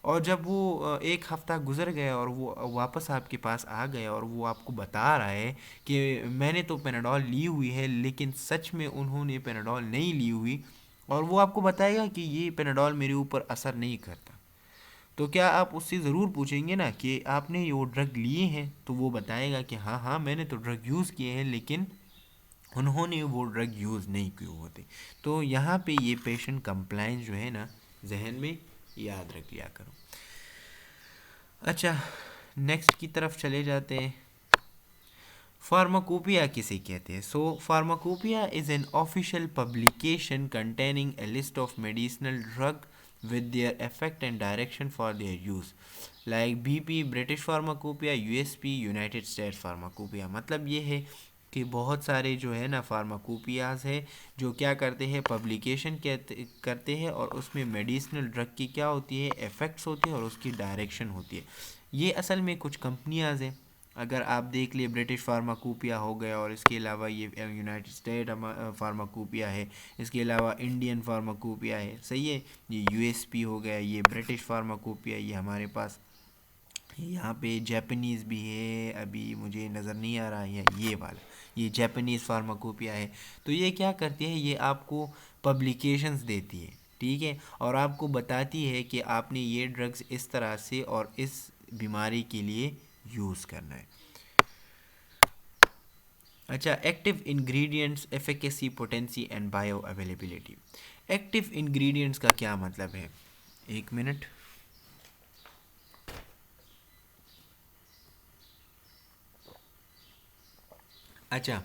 और जब वो एक हफ़्ता गुजर गया और वो वापस आपके पास आ गया और वो आपको बता रहा है कि मैंने तो पेनाडोल ली हुई है, लेकिन सच में उन्होंने पेनाडोल नहीं ली हुई, और वो आपको बताएगा कि ये पेनाडोल मेरे ऊपर असर नहीं करता, तो क्या आप उससे ज़रूर पूछेंगे ना कि आपने ये वो ड्रग लिए हैं? तो वो बताएगा कि हाँ हाँ मैंने तो ड्रग यूज़ किए हैं, लेकिन उन्होंने वो ड्रग यूज़ नहीं किए होते। तो यहाँ पे ये पेशेंट कंप्लाइंस जो है ना, जहन में याद रख लिया करो। अच्छा, नेक्स्ट की तरफ चले जाते हैं। फार्माकोपिया किसे कहते हैं? So pharmacopoeia is an official publication containing a list of medicinal drug with their effect and direction for their use, like BP British pharmacopoeia, USP United states pharmacopoeia. मतलब ये है कि बहुत सारे जो है ना फार्माकोपियाज है जो क्या करते हैं, पब्लिकेशन करते हैं, और उसमें मेडिसिनल ड्रग की क्या होती है, इफ़ेक्ट्स होती है और उसकी डायरेक्शन होती है। ये असल में कुछ कंपनियाज हैं, अगर आप देख लिए ब्रिटिश फार्माकोपिया हो गया, और इसके अलावा ये यूनाइटेड स्टेट फार्माकोपिया है, इसके अलावा इंडियन फार्माकोपिया है, सही है, ये यूएसपी हो गया, ये ब्रिटिश फार्माकोपिया, ये हमारे पास यहाँ पे जापानीज़ भी है, अभी मुझे नज़र नहीं आ रहा है ये वाला, ये जापानीज़ फार्माकोपिया है। तो ये क्या करती है, ये आपको पब्लिकेशंस देती है, ठीक है, और आपको बताती है कि आपने ये ड्रग्स इस तरह से और इस बीमारी के लिए यूज़ करना है। अच्छा, active ingredients, efficacy, potency and bio availability. Active ingredients का क्या मतलब है? एक मिनट। अच्छा,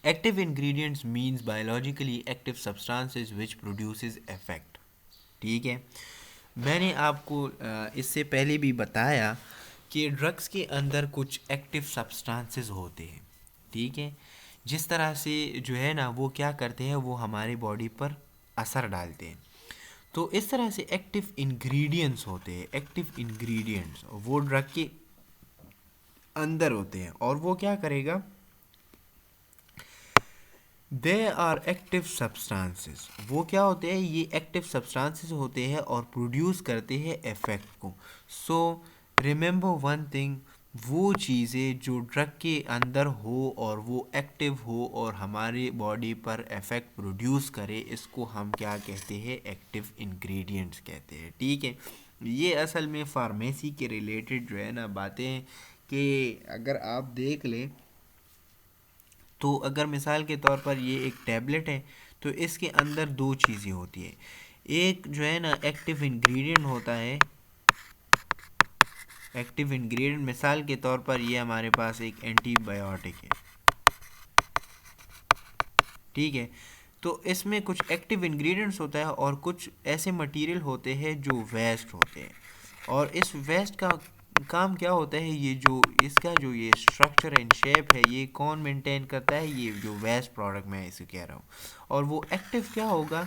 active ingredients means biologically active substances which produces effect, ठीक है। मैंने आपको इससे पहले भी बताया कि ड्रग्स के अंदर कुछ एक्टिव सब्सटेंसेस होते हैं, ठीक है, जिस तरह से जो है ना वो क्या करते हैं, वो हमारी बॉडी पर असर डालते हैं। तो इस तरह से एक्टिव इंग्रेडिएंट्स होते हैं, एक्टिव इंग्रेडिएंट्स वो ड्रग के अंदर होते हैं और वो क्या करेगा, दे आर एक्टिव सब्सटेंसेस, वो क्या होते हैं, ये एक्टिव सब्सटेंसेस होते हैं और प्रोड्यूस करते हैं इफेक्ट को। सो रिमेंबर वन थिंग, वो चीज़ें जो ड्रग के अंदर हो और वो एक्टिव हो और हमारी बॉडी पर इफेक्ट प्रोड्यूस करे, इसको हम क्या कहते हैं, एक्टिव इंग्रेडिएंट्स कहते हैं, ठीक है। ये असल में फार्मेसी के रिलेटेड जो है ना बातें हैं कि अगर आप देख लें तो अगर मिसाल के तौर पर ये एक टैबलेट है तो इसके अंदर दो चीज़ें होती है, एक जो है ना एक्टिव इंग्रेडिएंट होता है, एक्टिव इंग्रेडिएंट मिसाल के तौर पर ये हमारे पास एक एंटीबायोटिक है, ठीक है। तो इसमें कुछ एक्टिव इंग्रेडिएंट्स होता है और कुछ ऐसे मटेरियल होते हैं जो वेस्ट होते हैं, और इस वेस्ट का काम क्या होता है, ये जो इसका जो ये स्ट्रक्चर एंड शेप है ये कौन मेंटेन करता है, ये जो वेस्ट प्रोडक्ट मैं इसे कह रहा हूँ। और वो एक्टिव क्या होगा,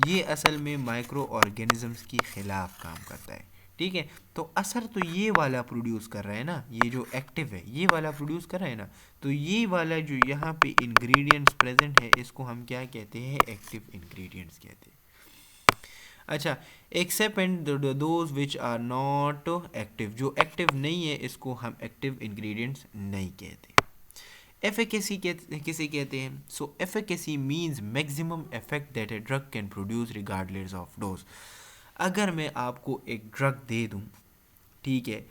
ये असल में माइक्रो ऑर्गेनिजम्स के ख़िलाफ़ काम करता है, ठीक है। तो असर तो ये वाला प्रोड्यूस कर रहा है ना, ये जो एक्टिव है ये वाला प्रोड्यूस कर रहा है ना, तो ये वाला जो यहाँ पे इंग्रेडिएंट्स प्रेजेंट है इसको हम क्या कहते हैं, एक्टिव इंग्रेडिएंट्स कहते हैं। अच्छा, except and those which are not active, जो एक्टिव नहीं है इसको हम एक्टिव इंग्रेडिएंट्स नहीं कहते। एफिकेसी किसे कहते हैं? So efficacy means maximum effect that a drug can produce regardless of dose. अगर मैं आपको एक ड्रग दे दूं, ठीक है,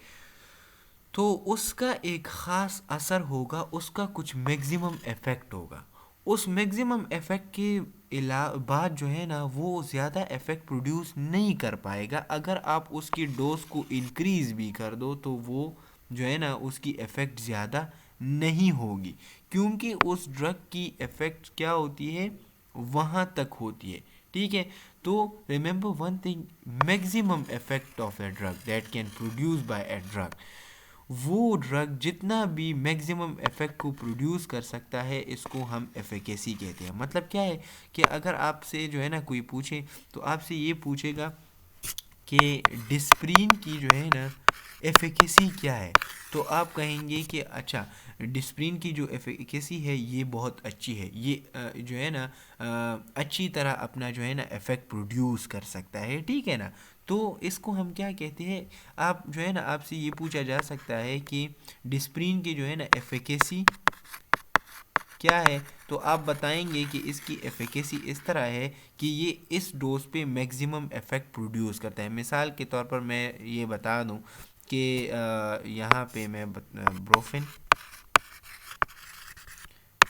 तो उसका एक ख़ास असर होगा, उसका कुछ मैक्सिमम इफ़ेक्ट होगा। उस मैक्सिमम इफ़ेक्ट के बाद जो है ना वो ज़्यादा इफ़ेक्ट प्रोड्यूस नहीं कर पाएगा। अगर आप उसकी डोज को इंक्रीज़ भी कर दो तो वो जो है ना उसकी इफ़ेक्ट ज़्यादा नहीं होगी, क्योंकि उस ड्रग की इफ़ेक्ट क्या होती है, वहाँ तक होती है, ठीक है। तो remember one thing, maximum effect of a drug that can produce by a drug, वो ड्रग जितना भी मैक्सिमम इफेक्ट को प्रोड्यूस कर सकता है इसको हम एफिकेसी कहते हैं। मतलब क्या है कि अगर आपसे जो है ना कोई पूछे तो आपसे ये पूछेगा कि डिस्प्रिन की जो है ना एफिकेसी क्या है, तो आप कहेंगे कि अच्छा डिस्प्रिन की जो एफिकेसी है ये बहुत अच्छी है, ये जो है ना अच्छी तरह अपना जो है ना इफेक्ट प्रोड्यूस कर सकता है, ठीक है ना। तो इसको हम क्या कहते हैं, आप जो है ना आपसे ये पूछा जा सकता है कि डिस्प्रिन की जो है ना एफिकेसी क्या है, तो आप बताएंगे कि इसकी एफिकेसी इस तरह है कि ये इस डोज पे मैक्सिमम इफेक्ट प्रोड्यूस करता है। मिसाल के तौर पर मैं ये बता दूं कि यहाँ पे मैं ब्रोफिन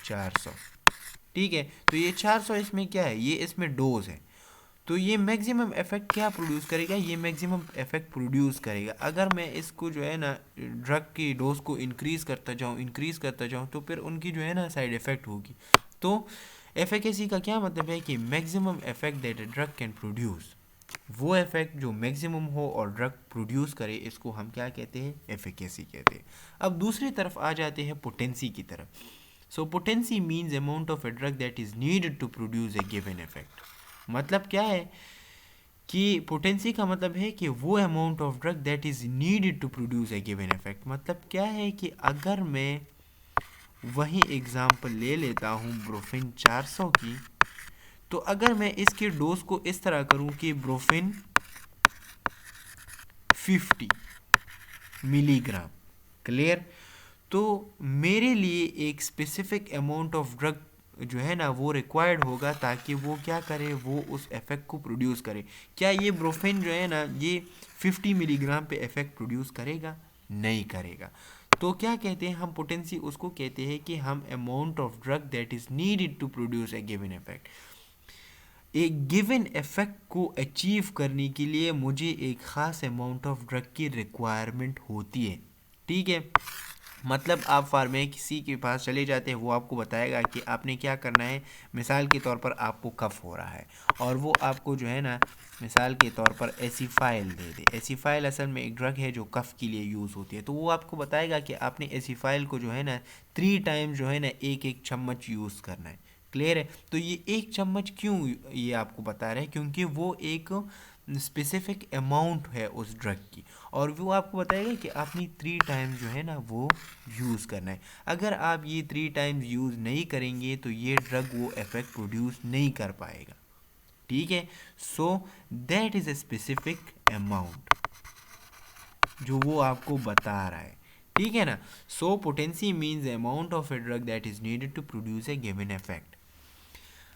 400, ठीक है, तो ये 400 इसमें क्या है, ये इसमें डोज है, तो ये मैक्सिमम इफेक्ट क्या प्रोड्यूस करेगा, ये मैक्सिमम इफेक्ट प्रोड्यूस करेगा। अगर मैं इसको जो है ना ड्रग की डोज को इंक्रीज़ करता जाऊँ तो फिर उनकी जो है ना साइड इफ़ेक्ट होगी। तो एफिकेसी का क्या मतलब है कि maximum effect that a drug can produce, वो इफेक्ट जो मैक्सिमम हो और ड्रग प्रोड्यूस करे इसको हम क्या कहते हैं, एफिकेसी कहते हैं। अब दूसरी तरफ आ जाते हैं पोटेंसी की तरफ। So potency means amount of a drug that is needed to produce a given effect. मतलब क्या है कि पोटेंसी का मतलब है कि वो amount of drug that is needed to produce a given effect. मतलब क्या है कि अगर मैं वही एग्जांपल ले लेता हूँ ब्रोफिन 400 की, तो अगर मैं इसके डोज को इस तरह करूँ कि ब्रोफिन 50 मिलीग्राम, क्लियर, तो मेरे लिए एक स्पेसिफिक अमाउंट ऑफ ड्रग जो है ना वो रिक्वायर्ड होगा ताकि वो क्या करे, वो उस इफ़ेक्ट को प्रोड्यूस करे। क्या ये ब्रोफेन जो है ना ये 50 मिलीग्राम पे इफ़ेक्ट प्रोड्यूस करेगा? नहीं करेगा। तो क्या कहते हैं हम, पोटेंसी उसको कहते हैं कि हम amount of drug that is needed to produce a given effect. एक गिवन इफेक्ट को अचीव करने के लिए मुझे एक ख़ास अमाउंट ऑफ ड्रग की रिक्वायरमेंट होती है। ठीक है, मतलब आप फार्मेसी के पास चले जाते हैं, वो आपको बताएगा कि आपने क्या करना है। मिसाल के तौर पर आपको कफ़ हो रहा है और वो आपको जो है ना मिसाल के तौर पर एसिफाइल दे दे। एसिफाइल असल में एक ड्रग है जो कफ़ के लिए यूज़ होती है। तो वो आपको बताएगा कि आपने एसिफाइल को जो है ना 3 टाइम जो है ना एक एक चम्मच यूज़ करना है। क्लियर है? तो ये एक चम्मच क्यों ये आपको बता रहे हैं, क्योंकि वो एक स्पेसिफिक अमाउंट है उस ड्रग की, और वो आपको बताएगा कि आपने 3 टाइम जो है ना वो यूज़ करना है। अगर आप ये 3 टाइम्स यूज़ नहीं करेंगे तो ये ड्रग वो इफेक्ट प्रोड्यूस नहीं कर पाएगा। ठीक है, so that is a specific amount जो वो आपको बता रहा है। ठीक है ना? So potency means amount of a drug that is needed to produce a given effect.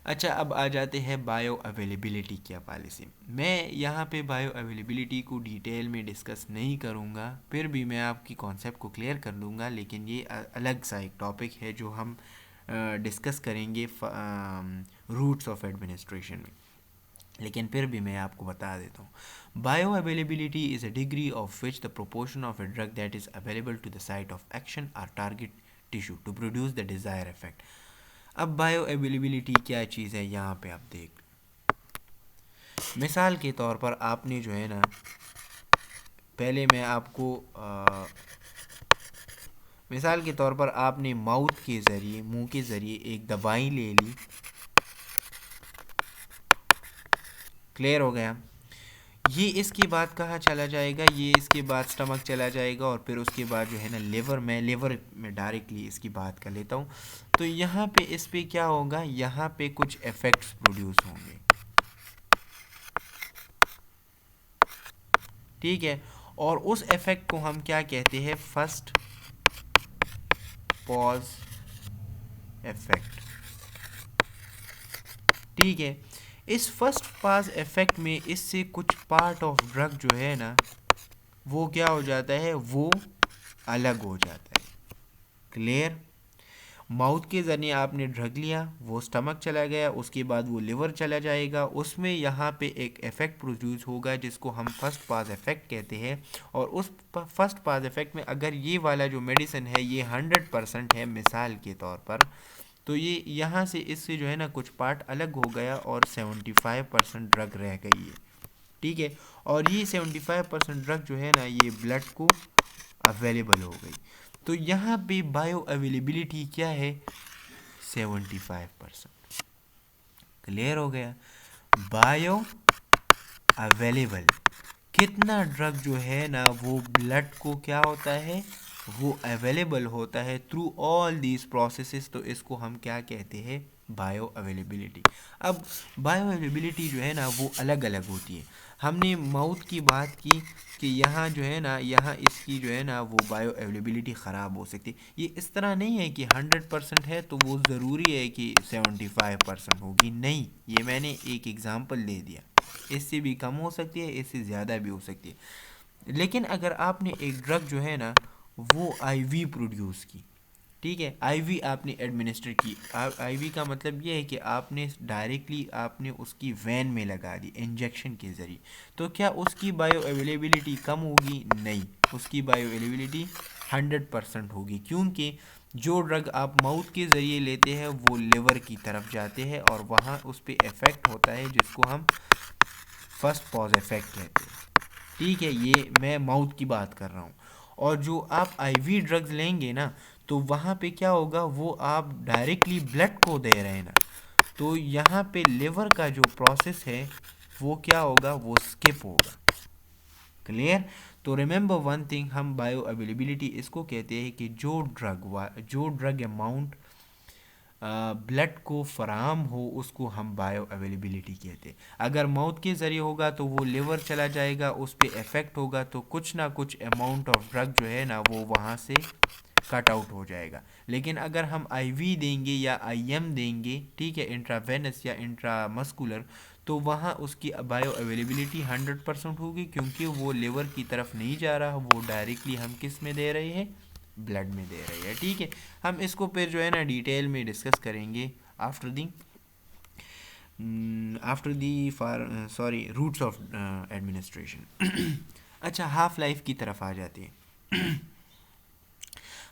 अच्छा, अब आ जाते हैं बायो अवेलेबिलिटी की पॉलिसी। मैं यहाँ पे बायो अवेलेबिलिटी को डिटेल में डिस्कस नहीं करूँगा, फिर भी मैं आपकी कॉन्सेप्ट को क्लियर कर दूँगा, लेकिन ये अलग सा एक टॉपिक है जो हम डिस्कस करेंगे रूट्स ऑफ एडमिनिस्ट्रेशन में। लेकिन फिर भी मैं आपको बता देता हूँ, bioavailability is a degree of which the proportion of a drug that is available to the site of action or target tissue to produce the desire effect. अब बायो अवेलेबिलिटी क्या चीज़ है, यहाँ पे आप देख, मिसाल के तौर पर आपने जो है ना, पहले मैं आपको मिसाल के तौर पर आपने माउथ के ज़रिए, मुंह के ज़रिए एक दवाई ले ली। क्लियर हो गया? ये इसके बाद कहाँ चला जाएगा, ये इसके बाद स्टमक चला जाएगा और फिर उसके बाद जो है ना लिवर में डायरेक्टली इसकी बात कर लेता हूँ। तो यहाँ पे इस पे क्या होगा, यहाँ पे कुछ इफ़ेक्ट्स प्रोड्यूस होंगे। ठीक है, और उस इफ़ेक्ट को हम क्या कहते हैं, फर्स्ट पॉज इफेक्ट। ठीक है, इस फर्स्ट पास इफेक्ट में इससे कुछ पार्ट ऑफ ड्रग जो है ना वो क्या हो जाता है, वो अलग हो जाता है। क्लियर? माउथ के ज़रिए आपने ड्रग लिया, वो स्टमक चला गया, उसके बाद वो लिवर चला जाएगा, उसमें यहाँ पे एक इफ़ेक्ट प्रोड्यूस होगा जिसको हम फर्स्ट पास इफ़ेक्ट कहते हैं। और उस फर्स्ट पास इफ़ेक्ट में अगर ये वाला जो मेडिसिन है ये 100% है मिसाल के तौर पर, तो ये यहाँ से इससे जो है ना कुछ पार्ट अलग हो गया और 75% ड्रग रह गई है। ठीक है, और ये 75% ड्रग जो है ना ये ब्लड को अवेलेबल हो गई। तो यहाँ पे बायो अवेलेबिलिटी क्या है, 75%। क्लियर हो गया? बायो अवेलेबल, कितना ड्रग जो है ना वो ब्लड को क्या होता है, वो अवेलेबल होता है थ्रू ऑल दीज प्रोसेसेस, तो इसको हम क्या कहते हैं, बायो अवेलेबिलिटी। अब बायो अवेलेबिलिटी जो है ना वो अलग अलग होती है। हमने माउथ की बात की कि यहाँ जो है ना, यहाँ इसकी जो है ना वो बायो अवेलेबिलिटी ख़राब हो सकती है। ये इस तरह नहीं है कि 100% है तो वो ज़रूरी है कि 75% होगी, नहीं, ये मैंने एक एग्ज़ाम्पल दे दिया। इससे भी कम हो सकती है, इससे ज़्यादा भी हो सकती है। लेकिन अगर आपने एक ड्रग जो है ना वो आईवी प्रोड्यूस की, ठीक है, आईवी आपने एडमिनिस्टर की, आईवी का मतलब ये है कि आपने डायरेक्टली आपने उसकी वैन में लगा दी इंजेक्शन के ज़रिए, तो क्या उसकी बायो अवेलेबिलिटी कम होगी? नहीं, उसकी बायो अवेलेबिलिटी 100% होगी, क्योंकि जो ड्रग आप माउथ के ज़रिए लेते हैं वो लिवर की तरफ जाते हैं और वहाँ उस पर इफ़ेक्ट होता है जिसको हम फर्स्ट पॉज इफेक्ट कहते हैं। ठीक है, ये मैं माउथ की बात कर रहा हूँ। और जो आप आईवी ड्रग्स लेंगे ना तो वहाँ पे क्या होगा, वो आप डायरेक्टली ब्लड को दे रहे हैं ना, तो यहाँ पे लिवर का जो प्रोसेस है वो क्या होगा, वो स्किप होगा। क्लियर? तो रिमेंबर वन थिंग, हम बायो अवेलेबिलिटी इसको कहते हैं कि जो ड्रग अमाउंट ब्लड को फराम हो उसको हम बायो अवेलेबिलिटी कहते हैं। अगर माउथ के ज़रिए होगा तो वो लिवर चला जाएगा, उस पर इफ़ेक्ट होगा, तो कुछ ना कुछ अमाउंट ऑफ ड्रग जो है ना वो वहाँ से कट आउट हो जाएगा। लेकिन अगर हम आईवी देंगे या आईएम देंगे, ठीक है, इंट्रावेनस या इंट्रामस्कुलर, तो वहाँ उसकी बायो अवेलेबिलिटी 100% होगी, क्योंकि वो लिवर की तरफ नहीं जा रहा, वो डायरेक्टली हम किस में दे रहे हैं, ब्लड में दे रहे हैं। ठीक है, हम इसको फिर जो है ना डिटेल में डिस्कस करेंगे after the routes of administration. अच्छा, हाफ लाइफ की तरफ आ जाते हैं।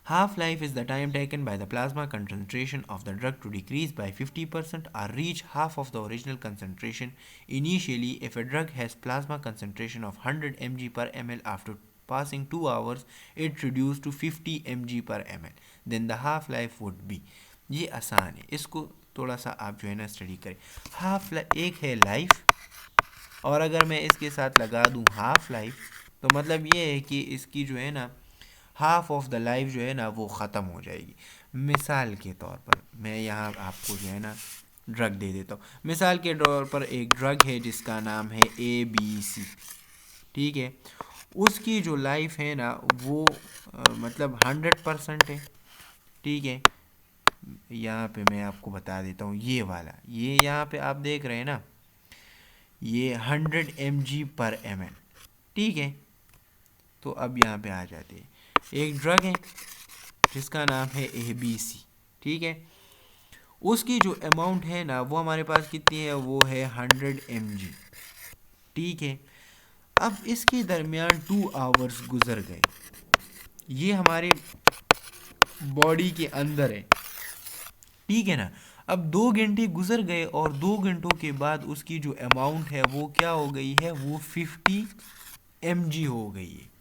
Half life is the time taken by the plasma concentration of the drug to decrease by 50% or reach half of the original concentration. Initially, if a drug has plasma concentration of 100 mg per ml, after passing 2 hours it reduced to 50 mg per ml, then the half life would be, ये आसान है, इसको थोड़ा सा आप जो है ना स्टडी करें। हाफ एक है लाइफ, और अगर मैं इसके साथ लगा दूं हाफ लाइफ, तो मतलब ये है कि इसकी जो है ना हाफ ऑफ द लाइफ जो है ना वो ख़त्म हो जाएगी। मिसाल के तौर पर मैं यहाँ आपको जो है ना ड्रग दे देता हूँ। मिसाल के तौर पर एक ड्रग है जिसका नाम है ABC, ठीक है, उसकी जो लाइफ है ना वो मतलब 100% है। ठीक है, यहाँ पे मैं आपको बता देता हूँ, ये वाला, ये यहाँ पे आप देख रहे हैं ना, ये 100 mg पर ml, ठीक है। तो अब यहाँ पे आ जाते हैं, एक ड्रग है जिसका नाम है ABC, ठीक है, उसकी जो अमाउंट है ना वो हमारे पास कितनी है, वो है 100 mg, ठीक है। अब इसके दरमियान 2 आवर्स गुजर गए, ये हमारे बॉडी के अंदर है, ठीक है ना। अब 2 घंटे गुजर गए और 2 घंटों के बाद उसकी जो अमाउंट है वो क्या हो गई है, वो 50 mg हो गई है,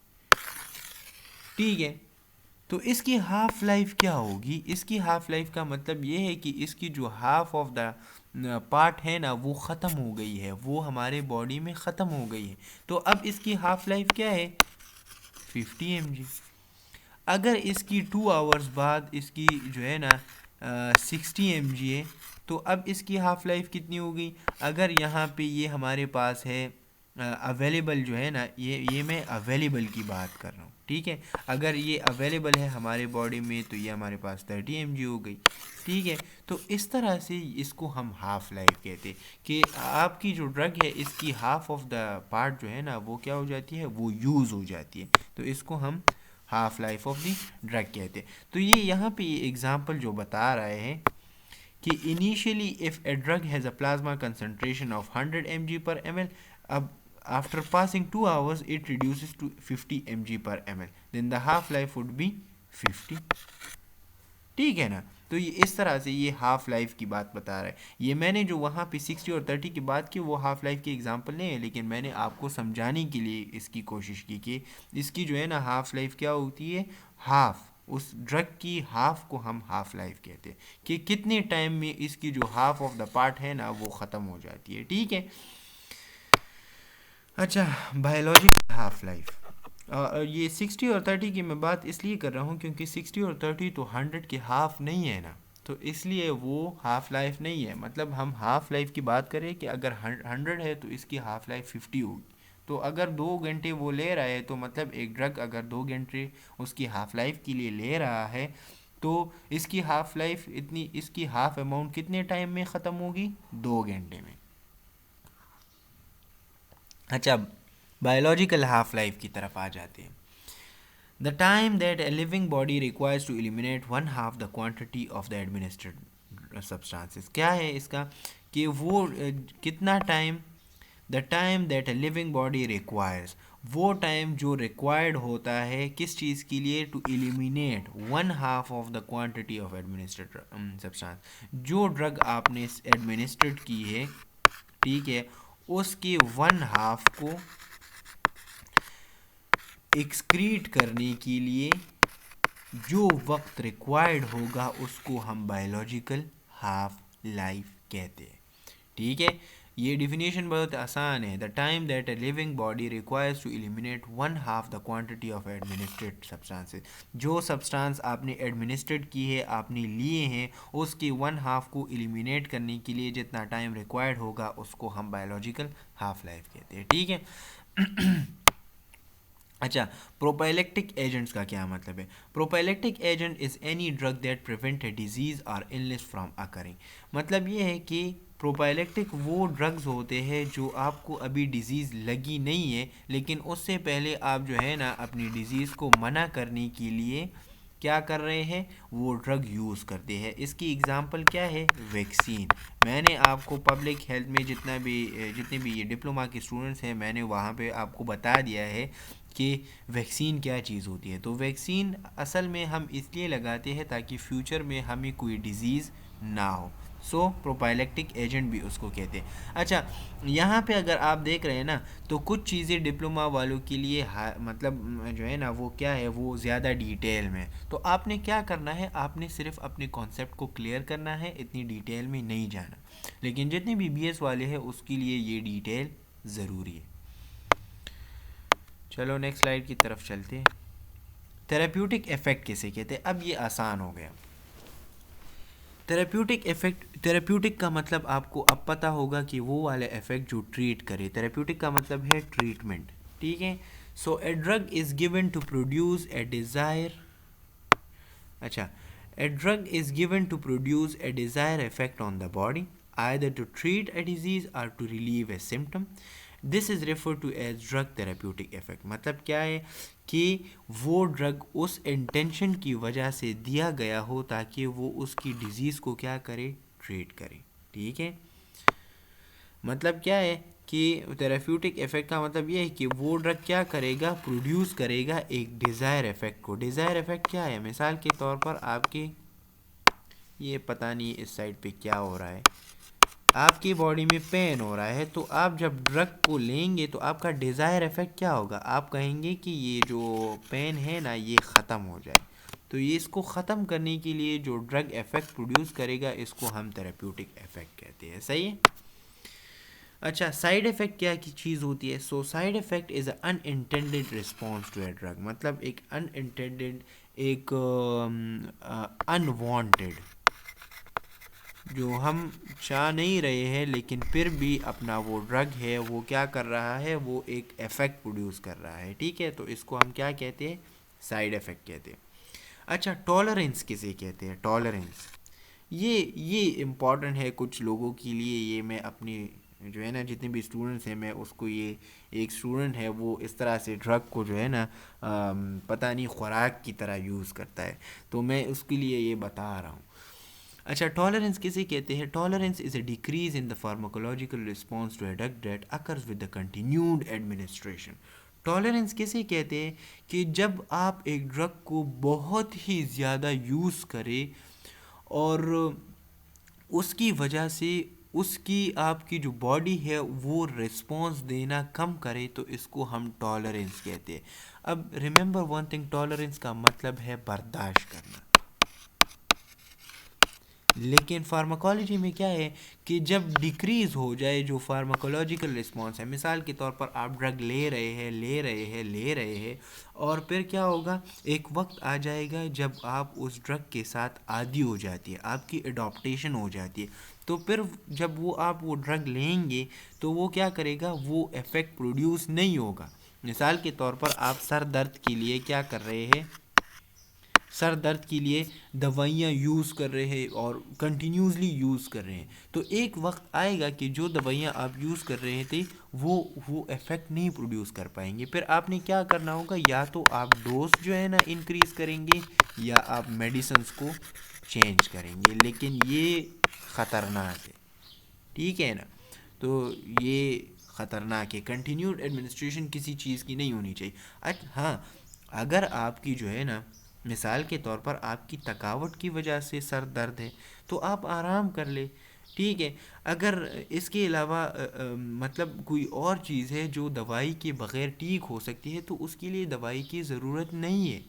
ठीक है। तो इसकी हाफ लाइफ क्या होगी, इसकी हाफ लाइफ का मतलब ये है कि इसकी जो हाफ ऑफ द पार्ट है ना वो ख़त्म हो गई है, वो हमारे बॉडी में ख़त्म हो गई है। तो अब इसकी हाफ लाइफ क्या है, 50 mg। अगर इसकी 2 आवर्स बाद इसकी जो है ना 60 mg है, तो अब इसकी हाफ लाइफ कितनी होगी। अगर यहाँ पे ये हमारे पास है अवेलेबल जो है ना, ये मैं अवेलेबल की बात कर रहा हूँ, ठीक है। अगर ये अवेलेबल है हमारे बॉडी में तो ये हमारे पास 30 mg हो गई, ठीक है। तो इस तरह से इसको हम हाफ लाइफ कहते हैं कि आपकी जो ड्रग है इसकी हाफ ऑफ द पार्ट जो है ना वो क्या हो जाती है, वो यूज़ हो जाती है। तो इसको हम half life of the drug कहते हैं। तो ये यहाँ पे ये एग्जांपल जो बता रहे हैं कि initially if a drug has a plasma concentration of 100 mg पर ml, अब after passing 2 hours it reduces to 50 mg per ml, then the half life would be 50, ठीक है ना। तो ये इस तरह से ये हाफ लाइफ की बात बता रहा है। ये मैंने जो वहाँ पे 60 और 30 की बात की वो हाफ लाइफ की एग्जांपल नहीं है, लेकिन मैंने आपको समझाने के लिए इसकी कोशिश की कि इसकी जो है ना हाफ लाइफ क्या होती है, हाफ, उस ड्रग की हाफ को हम हाफ लाइफ कहते हैं कि कितने टाइम में इसकी जो हाफ ऑफ द पार्ट है ना वो ख़त्म हो जाती है, ठीक है। अच्छा, बायोलॉजिकल हाफ लाइफ, ये 60 और 30 की मैं बात इसलिए कर रहा हूँ क्योंकि 60 और 30 तो 100 के हाफ नहीं है ना, तो इसलिए वो हाफ लाइफ नहीं है। मतलब हम हाफ लाइफ की बात करें कि अगर 100 है तो इसकी हाफ लाइफ 50 होगी। तो अगर 2 घंटे वो ले रहा है तो मतलब एक ड्रग अगर 2 घंटे उसकी हाफ लाइफ के लिए ले रहा है तो इसकी हाफ लाइफ इतनी, इसकी हाफ अमाउंट कितने टाइम में ख़त्म होगी, 2 घंटे में। अच्छा, बायोलॉजिकल हाफ लाइफ की तरफ आ जाते हैं। The time that a living body requires to eliminate 1/2 the quantity of the administered substances, क्या है इसका कि वो कितना time, the time that a living body requires, वो टाइम जो रिक्वायर्ड होता है किस चीज़ के लिए, to eliminate 1/2 of the quantity of administered substance, जो ड्रग आपने एडमिनिस्ट्रेट की है, ठीक है, उसके 1/2 को एक्सक्रीट करने के लिए जो वक्त रिक्वायर्ड होगा उसको हम बायोलॉजिकल हाफ लाइफ कहते हैं, ठीक है। ये डिफिनेशन बहुत आसान है। The time that a living body requires to eliminate 1/2 the quantity of administrate substances, जो सब्सटेंस आपने एडमिनिस्ट्रेट की है, आपने लिए हैं, उसके 1/2 को एलिमिनेट करने के लिए जितना टाइम रिक्वायर्ड होगा उसको हम बायोलॉजिकल हाफ लाइफ कहते हैं, ठीक है। अच्छा, प्रोपाइलेक्टिक एजेंट्स का क्या मतलब है? Prophylactic agent is any drug that prevent a disease और इलनेस फ्रॉम अकरिंग। मतलब ये है कि प्रोपाइलेक्टिक वो ड्रग्स होते हैं जो आपको अभी डिज़ीज़ लगी नहीं है, लेकिन उससे पहले आप जो है ना अपनी डिज़ीज़ को मना करने के लिए क्या कर रहे हैं, वो ड्रग यूज़ करते हैं। इसकी एग्ज़ाम्पल क्या है? वैक्सीन। मैंने आपको पब्लिक हेल्थ में जितने भी ये डिप्लोमा के स्टूडेंट्स हैं, मैंने वहाँ पे आपको बता दिया है कि वैक्सीन क्या चीज़ होती है। तो वैक्सीन असल में हम इसलिए लगाते हैं ताकि फ्यूचर में हमें कोई डिज़ीज़ ना हो। सो प्रोपाइलेक्टिक एजेंट भी उसको कहते हैं। अच्छा, यहाँ पे अगर आप देख रहे हैं ना, तो कुछ चीज़ें डिप्लोमा वालों के लिए मतलब जो है ना वो क्या है, वो ज़्यादा डिटेल में। तो आपने क्या करना है, आपने सिर्फ अपने कॉन्सेप्ट को क्लियर करना है, इतनी डिटेल में नहीं जाना। लेकिन जितने भी बीएस वाले हैं उसके लिए ये डिटेल ज़रूरी है। चलो नेक्स्ट स्लाइड की तरफ चलते हैं। थेरेप्यूटिक इफ़ेक्ट किसे कहते हैं? अब ये आसान हो गया। थेरेप्यूटिक इफ़ेक्ट, थेरेप्यूटिक का मतलब आपको अब पता होगा कि वो वाले इफ़ेक्ट जो ट्रीट करे। थेरेप्यूटिक का मतलब है ट्रीटमेंट, ठीक है। So a drug is given to produce a desire. अच्छा, a drug is given to produce a desired effect on the body, either to treat a disease or to relieve a symptom. This is referred to as drug therapeutic effect. मतलब क्या है कि वो ड्रग उस इंटेंशन की वजह से दिया गया हो ताकि वो उसकी डिजीज़ को क्या करे, ट्रीट करे, ठीक है। मतलब क्या है कि थेरेप्यूटिक इफ़ेक्ट का मतलब ये है कि वो ड्रग क्या करेगा, प्रोड्यूस करेगा एक डिज़ायर इफ़ेक्ट को। डिज़ायर इफ़ेक्ट क्या है? मिसाल के तौर पर आपके, ये पता नहीं इस साइड पे क्या हो रहा है, आपकी बॉडी में पेन हो रहा है, तो आप जब ड्रग को लेंगे तो आपका डिज़ायर इफ़ेक्ट क्या होगा? आप कहेंगे कि ये जो पेन है ना ये ख़त्म हो जाए। तो ये इसको ख़त्म करने के लिए जो ड्रग इफ़ेक्ट प्रोड्यूस करेगा इसको हम थेरेप्यूटिक इफ़ेक्ट कहते हैं, सही है। अच्छा, साइड इफ़ेक्ट क्या की चीज़ होती है? So side effect is unintended response to a drug. मतलब एक अनइंटेंडेड, एक अनवांटेड, जो हम चाह नहीं रहे हैं लेकिन फिर भी अपना वो ड्रग है वो क्या कर रहा है, वो एक इफ़ेक्ट प्रोड्यूस कर रहा है, ठीक है। तो इसको हम क्या कहते हैं? साइड इफ़ेक्ट कहते हैं। अच्छा, टॉलरेंस किसे कहते हैं? टॉलरेंस ये इम्पॉर्टेंट है कुछ लोगों के लिए। ये मैं अपनी जो है ना जितने भी स्टूडेंट्स हैं, मैं उसको, ये एक स्टूडेंट है वो इस तरह से ड्रग को जो है ना पता नहीं खुराक की तरह यूज़ करता है, तो मैं उसके लिए ये बता रहा हूँ। अच्छा, टॉलरेंस किसे कहते हैं? Tolerance is a decrease in the pharmacological response to a drug that occurs with the continued administration. Tolerance किसे कहते हैं? कि जब आप एक ड्रग को बहुत ही ज़्यादा यूज़ करें और उसकी वजह से उसकी आपकी जो बॉडी है वो रिस्पॉन्स देना कम करे, तो इसको हम टॉलरेंस कहते हैं। अब रिमेंबर वन थिंग, टॉलरेंस का मतलब है बर्दाश्त करना। लेकिन फार्माकोलॉजी में क्या है कि जब डिक्रीज़ हो जाए जो फार्माकोलॉजिकल रिस्पॉन्स है, मिसाल के तौर पर आप ड्रग ले रहे हैं और फिर क्या होगा, एक वक्त आ जाएगा जब आप उस ड्रग के साथ आदी हो जाती है, आपकी एडॉप्टेशन हो जाती है। तो फिर जब आप वो ड्रग लेंगे तो वो क्या करेगा, वो इफ़ेक्ट प्रोड्यूस नहीं होगा। मिसाल के तौर पर आप सर दर्द के लिए क्या कर रहे हैं, सर दर्द के लिए दवाइयाँ यूज़ कर रहे हैं और कंटिन्यूसली यूज़ कर रहे हैं, तो एक वक्त आएगा कि जो दवाइयाँ आप यूज़ कर रहे थे वो इफ़ेक्ट नहीं प्रोड्यूस कर पाएंगे। फिर आपने क्या करना होगा, या तो आप डोज जो है ना इंक्रीज़ करेंगे या आप मेडिसिन्स को चेंज करेंगे, लेकिन ये ख़तरनाक है, ठीक है ना। तो ये ख़तरनाक है, कंटिन्यूड एडमिनिस्ट्रेशन किसी चीज़ की नहीं होनी चाहिए। अच्छा हाँ, अगर आपकी जो है ना, मिसाल के तौर पर आपकी थकावट की वजह से सर दर्द है तो आप आराम कर ले, ठीक है। अगर इसके अलावा मतलब कोई और चीज़ है जो दवाई के बग़ैर ठीक हो सकती है तो उसके लिए दवाई की ज़रूरत नहीं है,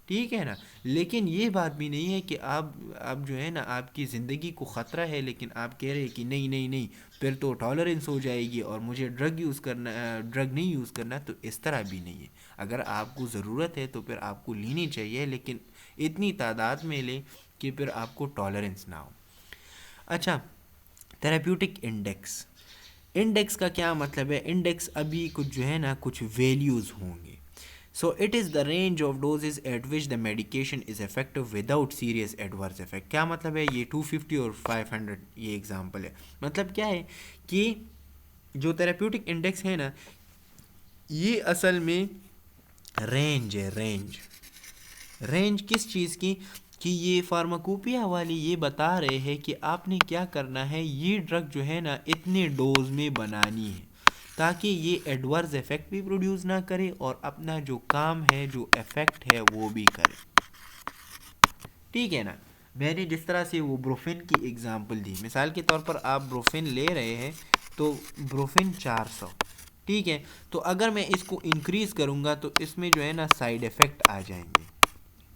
ठीक है ना। लेकिन ये बात भी नहीं है कि आप जो है ना आपकी ज़िंदगी को ख़तरा है लेकिन आप कह रहे हैं कि नहीं नहीं नहीं, फिर तो टॉलरेंस हो जाएगी और मुझे ड्रग नहीं यूज़ करना, तो इस तरह भी नहीं है। अगर आपको ज़रूरत है तो फिर आपको लेनी चाहिए, लेकिन इतनी तादाद में लें कि फिर आपको टॉलरेंस ना हो। अच्छा, थेरेप्यूटिक इंडेक्स, इंडेक्स का क्या मतलब है? इंडेक्स अभी कुछ जो है ना कुछ वैल्यूज़ होंगे। So it is the range of dosages at which the medication is effective without serious adverse effect. क्या मतलब है, ये 250 और 500 ये एग्जांपल है। मतलब क्या है कि जो थेरेप्यूटिक इंडेक्स है ना, ये असल में रेंज है। रेंज किस चीज़ की, कि ये फार्माकोपिया वाले ये बता रहे हैं कि आपने क्या करना है, ये ड्रग जो है ना इतने डोज में बनानी है ताकि ये एडवर्स इफेक्ट भी प्रोड्यूस ना करे और अपना जो काम है, जो इफेक्ट है वो भी करे। ठीक है ना। मैंने जिस तरह से वो ब्रोफिन की एग्जांपल दी, मिसाल के तौर पर आप ब्रोफिन ले रहे हैं तो ब्रोफिन 400, ठीक है। तो अगर मैं इसको इंक्रीज़ करूँगा तो इसमें जो है ना साइड इफ़ेक्ट आ जाएंगे,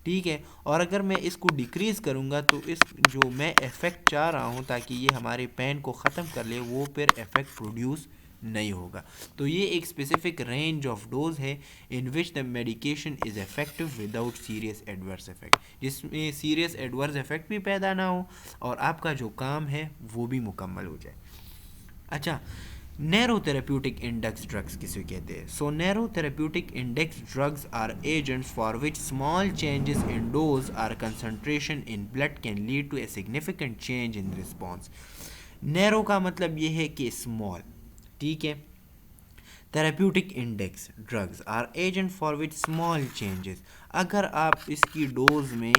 ठीक है। और अगर मैं इसको डिक्रीज़ करूँगा तो इस जो मैं इफ़ेक्ट चाह रहा हूँ ताकि ये हमारे पेन को ख़त्म कर ले, वो फिर इफ़ेक्ट प्रोड्यूस नहीं होगा। तो ये एक स्पेसिफिक रेंज ऑफ डोज है in which the medication is effective without serious adverse effect, जिसमें सीरियस एडवर्स इफेक्ट भी पैदा ना हो और आपका जो काम है वो भी मुकम्मल हो जाए। अच्छा, नैरो थेरेप्यूटिक इंडेक्स ड्रग्स किसे कहते हैं? So narrow therapeutic index drugs are agents for which small changes in dose or concentration in blood can lead to a significant change in response. Narrow का मतलब ये है कि स्मॉल, ठीक है। Therapeutic index drugs are agent for which small changes, अगर आप इसकी डोज में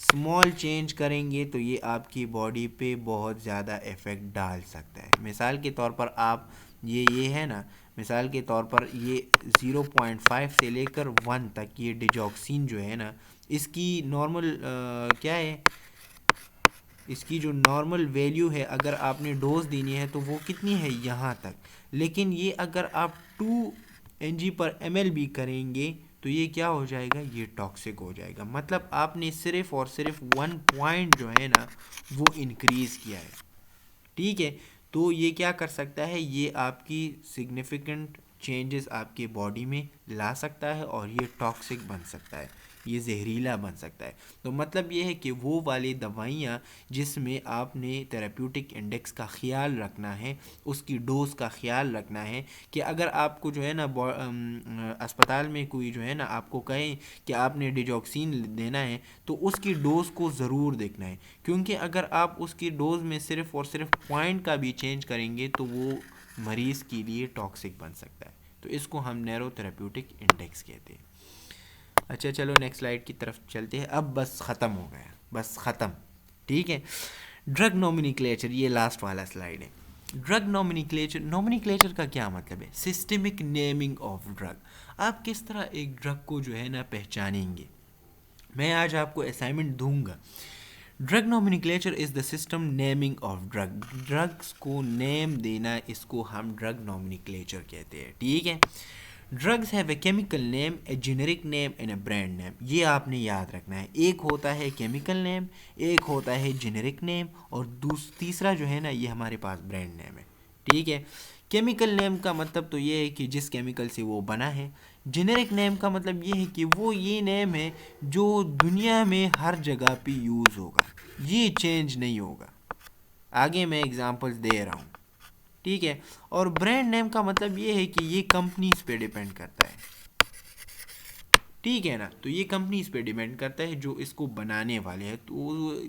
स्मॉल चेंज करेंगे तो ये आपकी बॉडी पे बहुत ज़्यादा इफ़ेक्ट डाल सकता है। मिसाल के तौर पर आप ये है ना, मिसाल के तौर पर ये 0.5 से लेकर 1 तक ये डिजॉक्सिन जो है ना, इसकी नॉर्मल क्या है, इसकी जो नॉर्मल वैल्यू है अगर आपने डोज देनी है तो वो कितनी है, यहाँ तक। लेकिन ये अगर आप 2 mg/ml भी करेंगे तो ये क्या हो जाएगा, ये टॉक्सिक हो जाएगा। मतलब आपने सिर्फ और सिर्फ 1 पॉइंट जो है ना वो इंक्रीज़ किया है, ठीक है। तो ये क्या कर सकता है, ये आपकी सिग्निफिकेंट चेंजेस आपके बॉडी में ला सकता है और ये टॉक्सिक बन सकता है, ये जहरीला बन सकता है। तो मतलब ये है कि वो वाली दवाइयाँ जिसमें आपने थेरेप्यूटिक इंडेक्स का ख्याल रखना है, उसकी डोज का ख्याल रखना है, कि अगर आपको जो है ना अस्पताल में कोई जो है ना आपको कहे कि आपने डिजॉक्सिन देना है तो उसकी डोज को ज़रूर देखना है, क्योंकि अगर आप उसकी डोज में सिर्फ और सिर्फ पॉइंट का भी चेंज करेंगे तो वो मरीज़ के लिए टॉक्सिक बन सकता है। तो इसको हम नैरो थेरेप्यूटिक इंडेक्स कहते हैं। अच्छा चलो नेक्स्ट स्लाइड की तरफ चलते हैं। अब बस ख़त्म हो गया, बस ख़त्म, ठीक है। ड्रग नोमिनिक्लेचर, ये लास्ट वाला स्लाइड है। ड्रग नोमिनिक्लेचर, नोमिनिक्लेचर का क्या मतलब है, सिस्टमिक नेमिंग ऑफ ड्रग। आप किस तरह एक ड्रग को जो है ना पहचानेंगे, मैं आज आपको असाइनमेंट दूंगा। Drug nomenclature is the system naming of drug, drugs को नेम देना, इसको हम ड्रग नोमिनिक्लेचर कहते हैं, ठीक है। Drugs have a chemical name, a generic name and a brand name, ये आपने याद रखना है। एक होता है केमिकल नेम, एक होता है जेनेरिक नेम और तीसरा जो है ना ये हमारे पास ब्रांड नेम है, ठीक है। केमिकल नेम का मतलब तो ये है कि जिस केमिकल से वो बना है। जेनेरिक नेम का मतलब ये है कि वो ये नेम है जो दुनिया में हर जगह पे यूज़ होगा, ये चेंज नहीं होगा। आगे मैं एग्जांपल्स दे रहा हूँ, ठीक है। और ब्रांड नेम का मतलब ये है कि ये कंपनीज पे डिपेंड करता है, ठीक है ना। तो ये कंपनीज पे डिपेंड करता है जो इसको बनाने वाले हैं, तो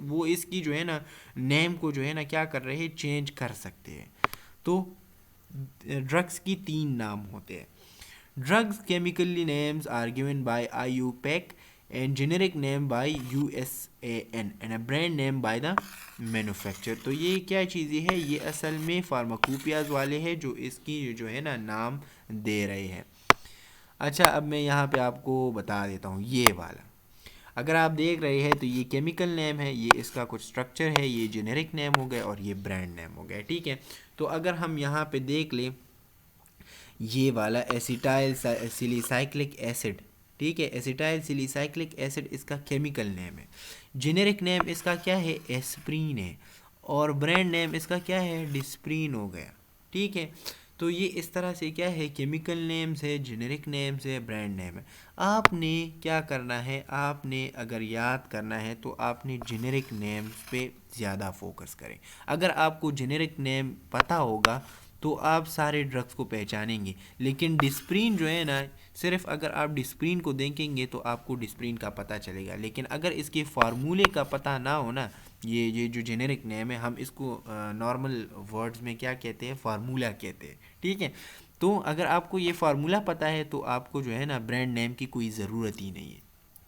वो इसकी जो है ना नेम को जो है ना क्या कर रहे हैं, चेंज कर सकते हैं। तो ड्रग्स की 3 नाम होते हैं। Drugs chemically names are given by IUPAC and generic name by USAN and a brand name by the manufacturer। तो ये क्या चीज़ें है, ये असल में फार्माकोपियाज वाले हैं जो इसकी जो है ना नाम दे रहे हैं। अच्छा अब मैं यहाँ पे आपको बता देता हूँ, ये वाला अगर आप देख रहे हैं तो ये केमिकल नेम है, ये इसका कुछ स्ट्रक्चर है, ये जेनेरिक नेम हो गया और ये ब्रांड नेम हो गया, ठीक है। तो अगर हम यहाँ पे देख लें, ये वाला एसिटाइल सिलिसाइक्लिक एसिड, ठीक है, एसिटाइल सिलिसाइक्लिक एसिड इसका केमिकल नेम है। जेनेरिक नेम इसका क्या है, एस्प्रीन है, और ब्रांड नेम इसका क्या है, डिस्प्रीन हो गया, ठीक है। तो ये इस तरह से क्या है, केमिकल नेम्स है, जेनेरिक नेम्स है, ब्रांड नेम है। आपने क्या करना है, आपने अगर याद करना है तो आपने जेनेरिक नेम्स पे ज़्यादा फोकस करें। अगर आपको जेनेरिक नेम पता होगा तो आप सारे ड्रग्स को पहचानेंगे। लेकिन डिस्प्रिन जो है ना, सिर्फ अगर आप डिस्प्रिन को देखेंगे तो आपको डिस्प्रिन का पता चलेगा, लेकिन अगर इसके फार्मूले का पता ना हो ना, ये जो जेनेरिक नेम है, हम इसको नॉर्मल वर्ड्स में क्या कहते हैं, फार्मूला कहते हैं, ठीक है। तो अगर आपको ये फार्मूला पता है तो आपको जो है ना ब्रांड नेम की कोई ज़रूरत ही नहीं है,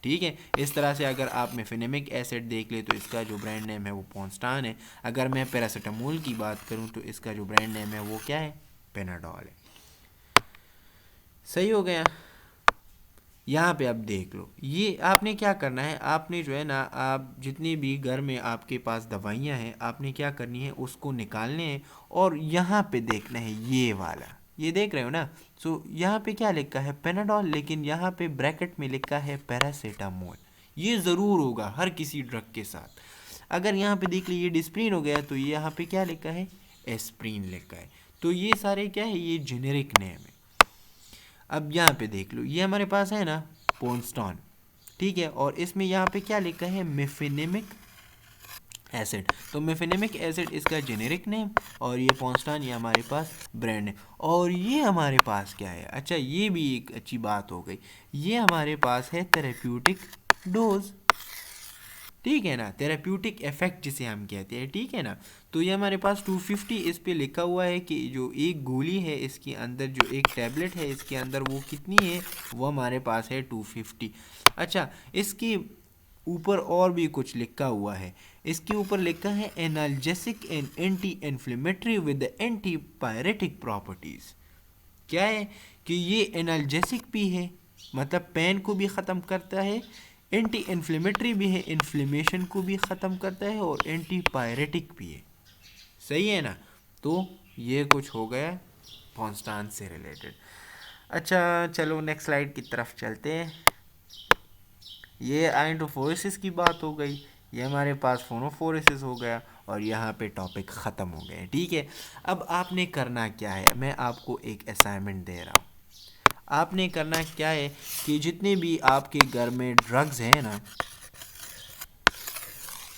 ठीक है। इस तरह से अगर आप मेफेनेमिक एसिड देख ले तो इसका जो ब्रांड नेम है वो पॉन्स्टान है। अगर मैं पैरासीटामोल की बात करूं तो इसका जो ब्रांड नेम है वो क्या है, पेनाडॉल है। सही हो गया। यहाँ पे आप देख लो, ये आपने क्या करना है, आपने जो है ना, आप जितनी भी घर में आपके पास दवाइयाँ हैं आपने क्या करनी है, उसको निकालने हैं और यहाँ पे देखना है ये वाला, ये देख रहे हो ना। सो यहाँ पे क्या लिखा है, पेनाडॉल, लेकिन यहाँ पे ब्रैकेट में लिखा है पैरासीटामोल। ये ज़रूर होगा हर किसी ड्रग के साथ। अगर यहाँ पे देख लीजिए डिस्प्रिन हो गया तो ये यहाँ पे क्या लिखा है, एस्प्रिन लिखा है। तो ये सारे क्या है, ये जेनेरिक नेम है। अब यहाँ पे देख लो, ये हमारे पास है ना पोन्स्टॉन, ठीक है, और इसमें यहाँ पे क्या लिखा है, मेफेनेमिक एसिड। तो मेफेनेमिक एसिड इसका जेनेरिक नेम और ये पोन्स्टॉन ये हमारे पास ब्रांड नेम। और ये हमारे पास क्या है, अच्छा ये भी एक अच्छी बात हो गई, ये हमारे पास है थेरेप्यूटिक डोज, ठीक है ना, थेरेप्यूटिक इफेक्ट जिसे हम कहते हैं, ठीक है ना। तो ये हमारे पास 250 इस पे लिखा हुआ है कि जो एक गोली है इसके अंदर, जो एक टैबलेट है इसके अंदर वो कितनी है, वो हमारे पास है 250। अच्छा, इसके ऊपर और भी कुछ लिखा हुआ है, इसके ऊपर लिखा है analgesic and anti inflammatory with anti pyretic properties. क्या है कि ये एनाल्जेसिक भी है, मतलब पेन को भी ख़त्म करता है, एंटी इन्फ्लेमेटरी भी है, इन्फ्लेमेशन को भी ख़त्म करता है, और एंटी पायरेटिक भी है। सही है ना। तो ये कुछ हो गया पोन्स्टान से रिलेटेड। अच्छा चलो नेक्स्ट स्लाइड की तरफ चलते हैं। ये आइंटोफोरेसिस की बात हो गई, ये हमारे पास फोनोफोरेसिस हो गया, और यहाँ पे टॉपिक ख़त्म हो गए, ठीक है। अब आपने करना क्या है, मैं आपको एक असाइनमेंट दे रहा हूँ। आपने करना क्या है कि जितने भी आपके घर में ड्रग्स हैं ना,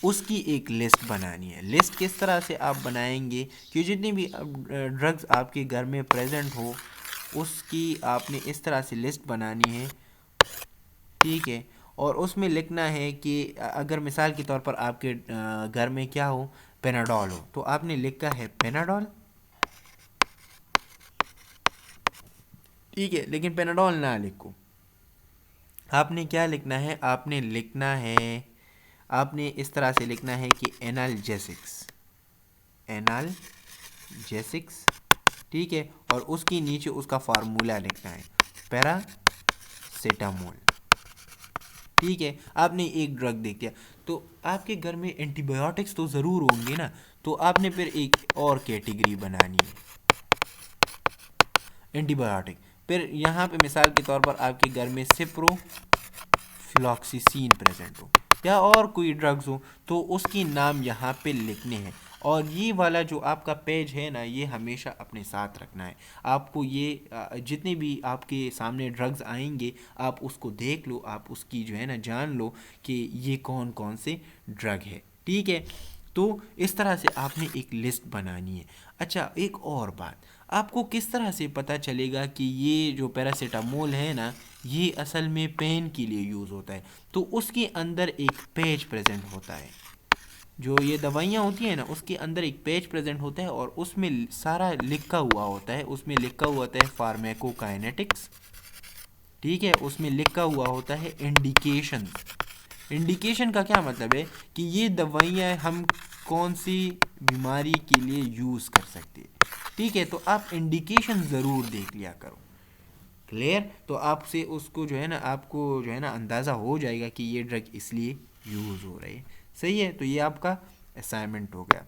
उसकी एक लिस्ट बनानी है। लिस्ट किस तरह से आप बनाएंगे कि जितनी भी ड्रग्स आपके घर में प्रेजेंट हो उसकी आपने इस तरह से लिस्ट बनानी है, ठीक है। और उसमें लिखना है कि अगर मिसाल के तौर पर आपके घर में क्या हो, पेनाडॉल हो, तो आपने लिखा है पेनाडॉल, ठीक है। लेकिन पेनाडॉल ना लिखो, आपने क्या लिखना है, आपने लिखना है, आपने इस तरह से लिखना है कि एनाल्जेसिक्स, एनाल्जेसिक्स, ठीक है। और उसके नीचे उसका फार्मूला लिखना है पैरासीटामोल, ठीक है। आपने एक ड्रग देख दिया, तो आपके घर में एंटीबायोटिक्स तो ज़रूर होंगे ना, तो आपने फिर एक और कैटेगरी बनानी है, एंटीबायोटिक। फिर यहाँ पे मिसाल के तौर पर आपके घर में सिप्रोफ्लॉक्सिसिन प्रेजेंट हो या और कोई ड्रग्स हो, तो उसकी नाम यहाँ पे लिखने हैं। और ये वाला जो आपका पेज है ना, ये हमेशा अपने साथ रखना है आपको। ये जितने भी आपके सामने ड्रग्स आएंगे आप उसको देख लो, आप उसकी जो है ना जान लो कि ये कौन कौन से ड्रग है, ठीक है। तो इस तरह से आपने एक लिस्ट बनानी है। अच्छा एक और बात, आपको किस तरह से पता चलेगा कि ये जो पैरासीटामोल है ना, ये असल में पेन के लिए यूज़ होता है। तो उसके अंदर एक पेज प्रेजेंट होता है, जो ये दवाइयाँ होती हैं ना उसके अंदर एक पेज प्रेजेंट होता है, और उसमें सारा लिखा हुआ होता है। उसमें लिखा हुआ होता है फार्माकोकाइनेटिक्स, ठीक है। उसमें लिखा हुआ होता है इंडिकेशन। इंडिकेशन का क्या मतलब है कि ये दवाइयाँ हम कौन सी बीमारी के लिए यूज़ कर सकते हैं, ठीक है। तो आप इंडिकेशन ज़रूर देख लिया करो, क्लियर। तो आपसे उसको जो है ना, आपको जो है ना अंदाज़ा हो जाएगा कि ये ड्रग इसलिए यूज़ हो रही है, सही है। तो ये आपका असाइनमेंट हो गया,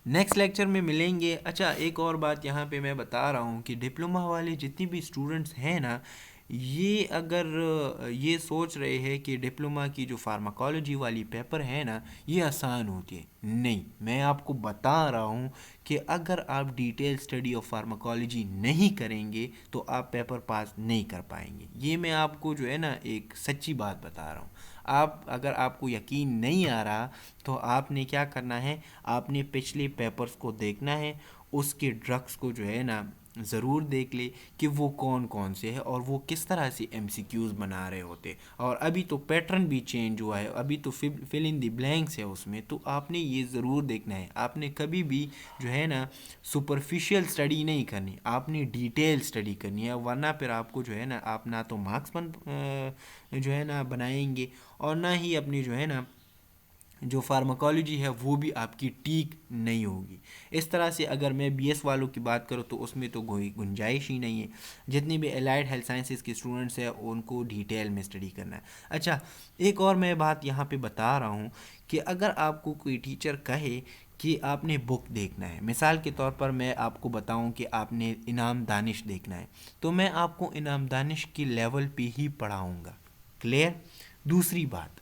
नेक्स्ट लेक्चर में मिलेंगे। अच्छा एक और बात यहाँ पे मैं बता रहा हूँ कि डिप्लोमा वाले जितने भी स्टूडेंट्स हैं ना, ये अगर ये सोच रहे हैं कि डिप्लोमा की जो फार्माकोलॉजी वाली पेपर है ना ये आसान होती है, नहीं, मैं आपको बता रहा हूँ कि अगर आप डिटेल स्टडी ऑफ फार्माकोलॉजी नहीं करेंगे तो आप पेपर पास नहीं कर पाएंगे। ये मैं आपको जो है ना एक सच्ची बात बता रहा हूँ। आप अगर आपको यकीन नहीं आ रहा तो आपने क्या करना है, आपने पिछले पेपर्स को देखना है, उसके ड्रग्स को जो है ना ज़रूर देख ले कि वो कौन कौन से है और वो किस तरह से एमसीक्यूज़ बना रहे होते। और अभी तो पैटर्न भी चेंज हुआ है, अभी तो फिल इन द ब्लैंक्स है उसमें, तो आपने ये ज़रूर देखना है। आपने कभी भी जो है ना सुपरफिशियल स्टडी नहीं करनी, आपने डिटेल स्टडी करनी है, वरना फिर आपको जो है ना आप ना तो मार्क्स जो है ना बनाएंगे और ना ही अपनी जो है ना जो फार्माकोलॉजी है वो भी आपकी ठीक नहीं होगी। इस तरह से अगर मैं बीएस वालों की बात करूँ तो उसमें तो कोई गुंजाइश ही नहीं है। जितनी भी एलाइड हेल्थ साइंसेज के स्टूडेंट्स हैं उनको डिटेल में स्टडी करना है। अच्छा, एक और मैं बात यहाँ पे बता रहा हूँ कि अगर आपको कोई टीचर कहे कि आपने बुक देखना है, मिसाल के तौर पर मैं आपको बताऊं कि आपने इनाम दानिश देखना है, तो मैं आपको इनाम दानिश की लेवल पे ही पढ़ाऊँगा। क्लियर? दूसरी बात,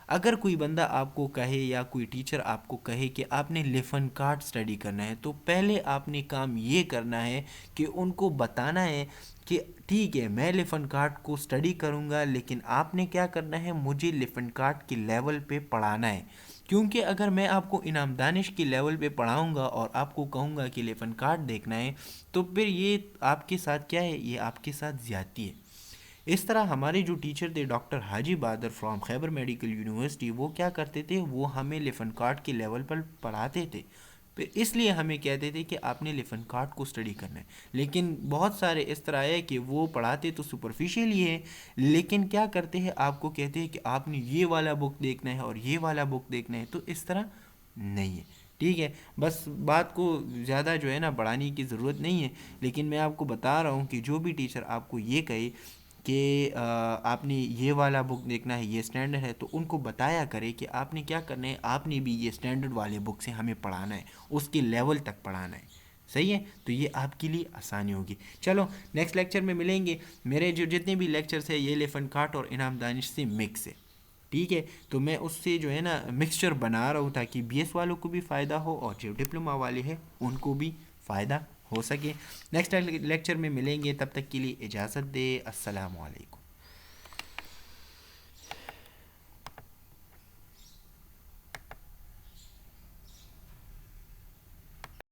अगर कोई बंदा आपको कहे या कोई टीचर आपको कहे कि आपने लेफन कार्ड स्टडी करना है, तो पहले आपने काम ये करना है कि उनको बताना है कि ठीक है मैं लेफन कार्ड को स्टडी करूँगा, लेकिन आपने क्या करना है, मुझे लेफन कार्ड के लेवल पे पढ़ाना है। क्योंकि अगर मैं आपको इनाम दानिश के लेवल पे पढ़ाऊँगा और आपको कहूँगा कि लेफन कार्ड देखना है, तो फिर ये आपके साथ क्या है, ये आपके साथ ज़्यादती है। इस तरह हमारे जो टीचर थे डॉक्टर हाजी बादर फ्रॉम खैबर मेडिकल यूनिवर्सिटी, वो क्या करते थे, वो हमें लिफन कार्ड के लेवल पर पढ़ाते थे। फिर इसलिए हमें कहते थे कि आपने लिफन कार्ड को स्टडी करना है। लेकिन बहुत सारे इस तरह है कि वो पढ़ाते तो सुपरफिशियल ही है, लेकिन क्या करते हैं, आपको कहते हैं कि आपने ये वाला बुक देखना है और ये वाला बुक देखना है, तो इस तरह नहीं है। ठीक है, बस बात को ज़्यादा जो है ना बढ़ाने की ज़रूरत नहीं है, लेकिन मैं आपको बता रहा हूँ कि जो भी टीचर आपको ये कहे कि आपने ये वाला बुक देखना है, ये स्टैंडर्ड है, तो उनको बताया करे कि आपने क्या करना है, आपने भी ये स्टैंडर्ड वाले बुक से हमें पढ़ाना है, उसके लेवल तक पढ़ाना है। सही है, तो ये आपके लिए आसानी होगी। चलो नेक्स्ट लेक्चर में मिलेंगे। मेरे जो जितने भी लेक्चर्स है ये लेफन काट और इनाम दानिश से मिक्स है। ठीक है, तो मैं उससे जो है ना मिक्सचर बना रहा हूँ ताकि बीएस वालों को भी फ़ायदा हो और जो डिप्लोमा वाले हैं उनको भी फ़ायदा हो सके। नेक्स्ट लेक्चर में मिलेंगे, तब तक के लिए इजाज़त दे। अस्सलाम वालेकुम।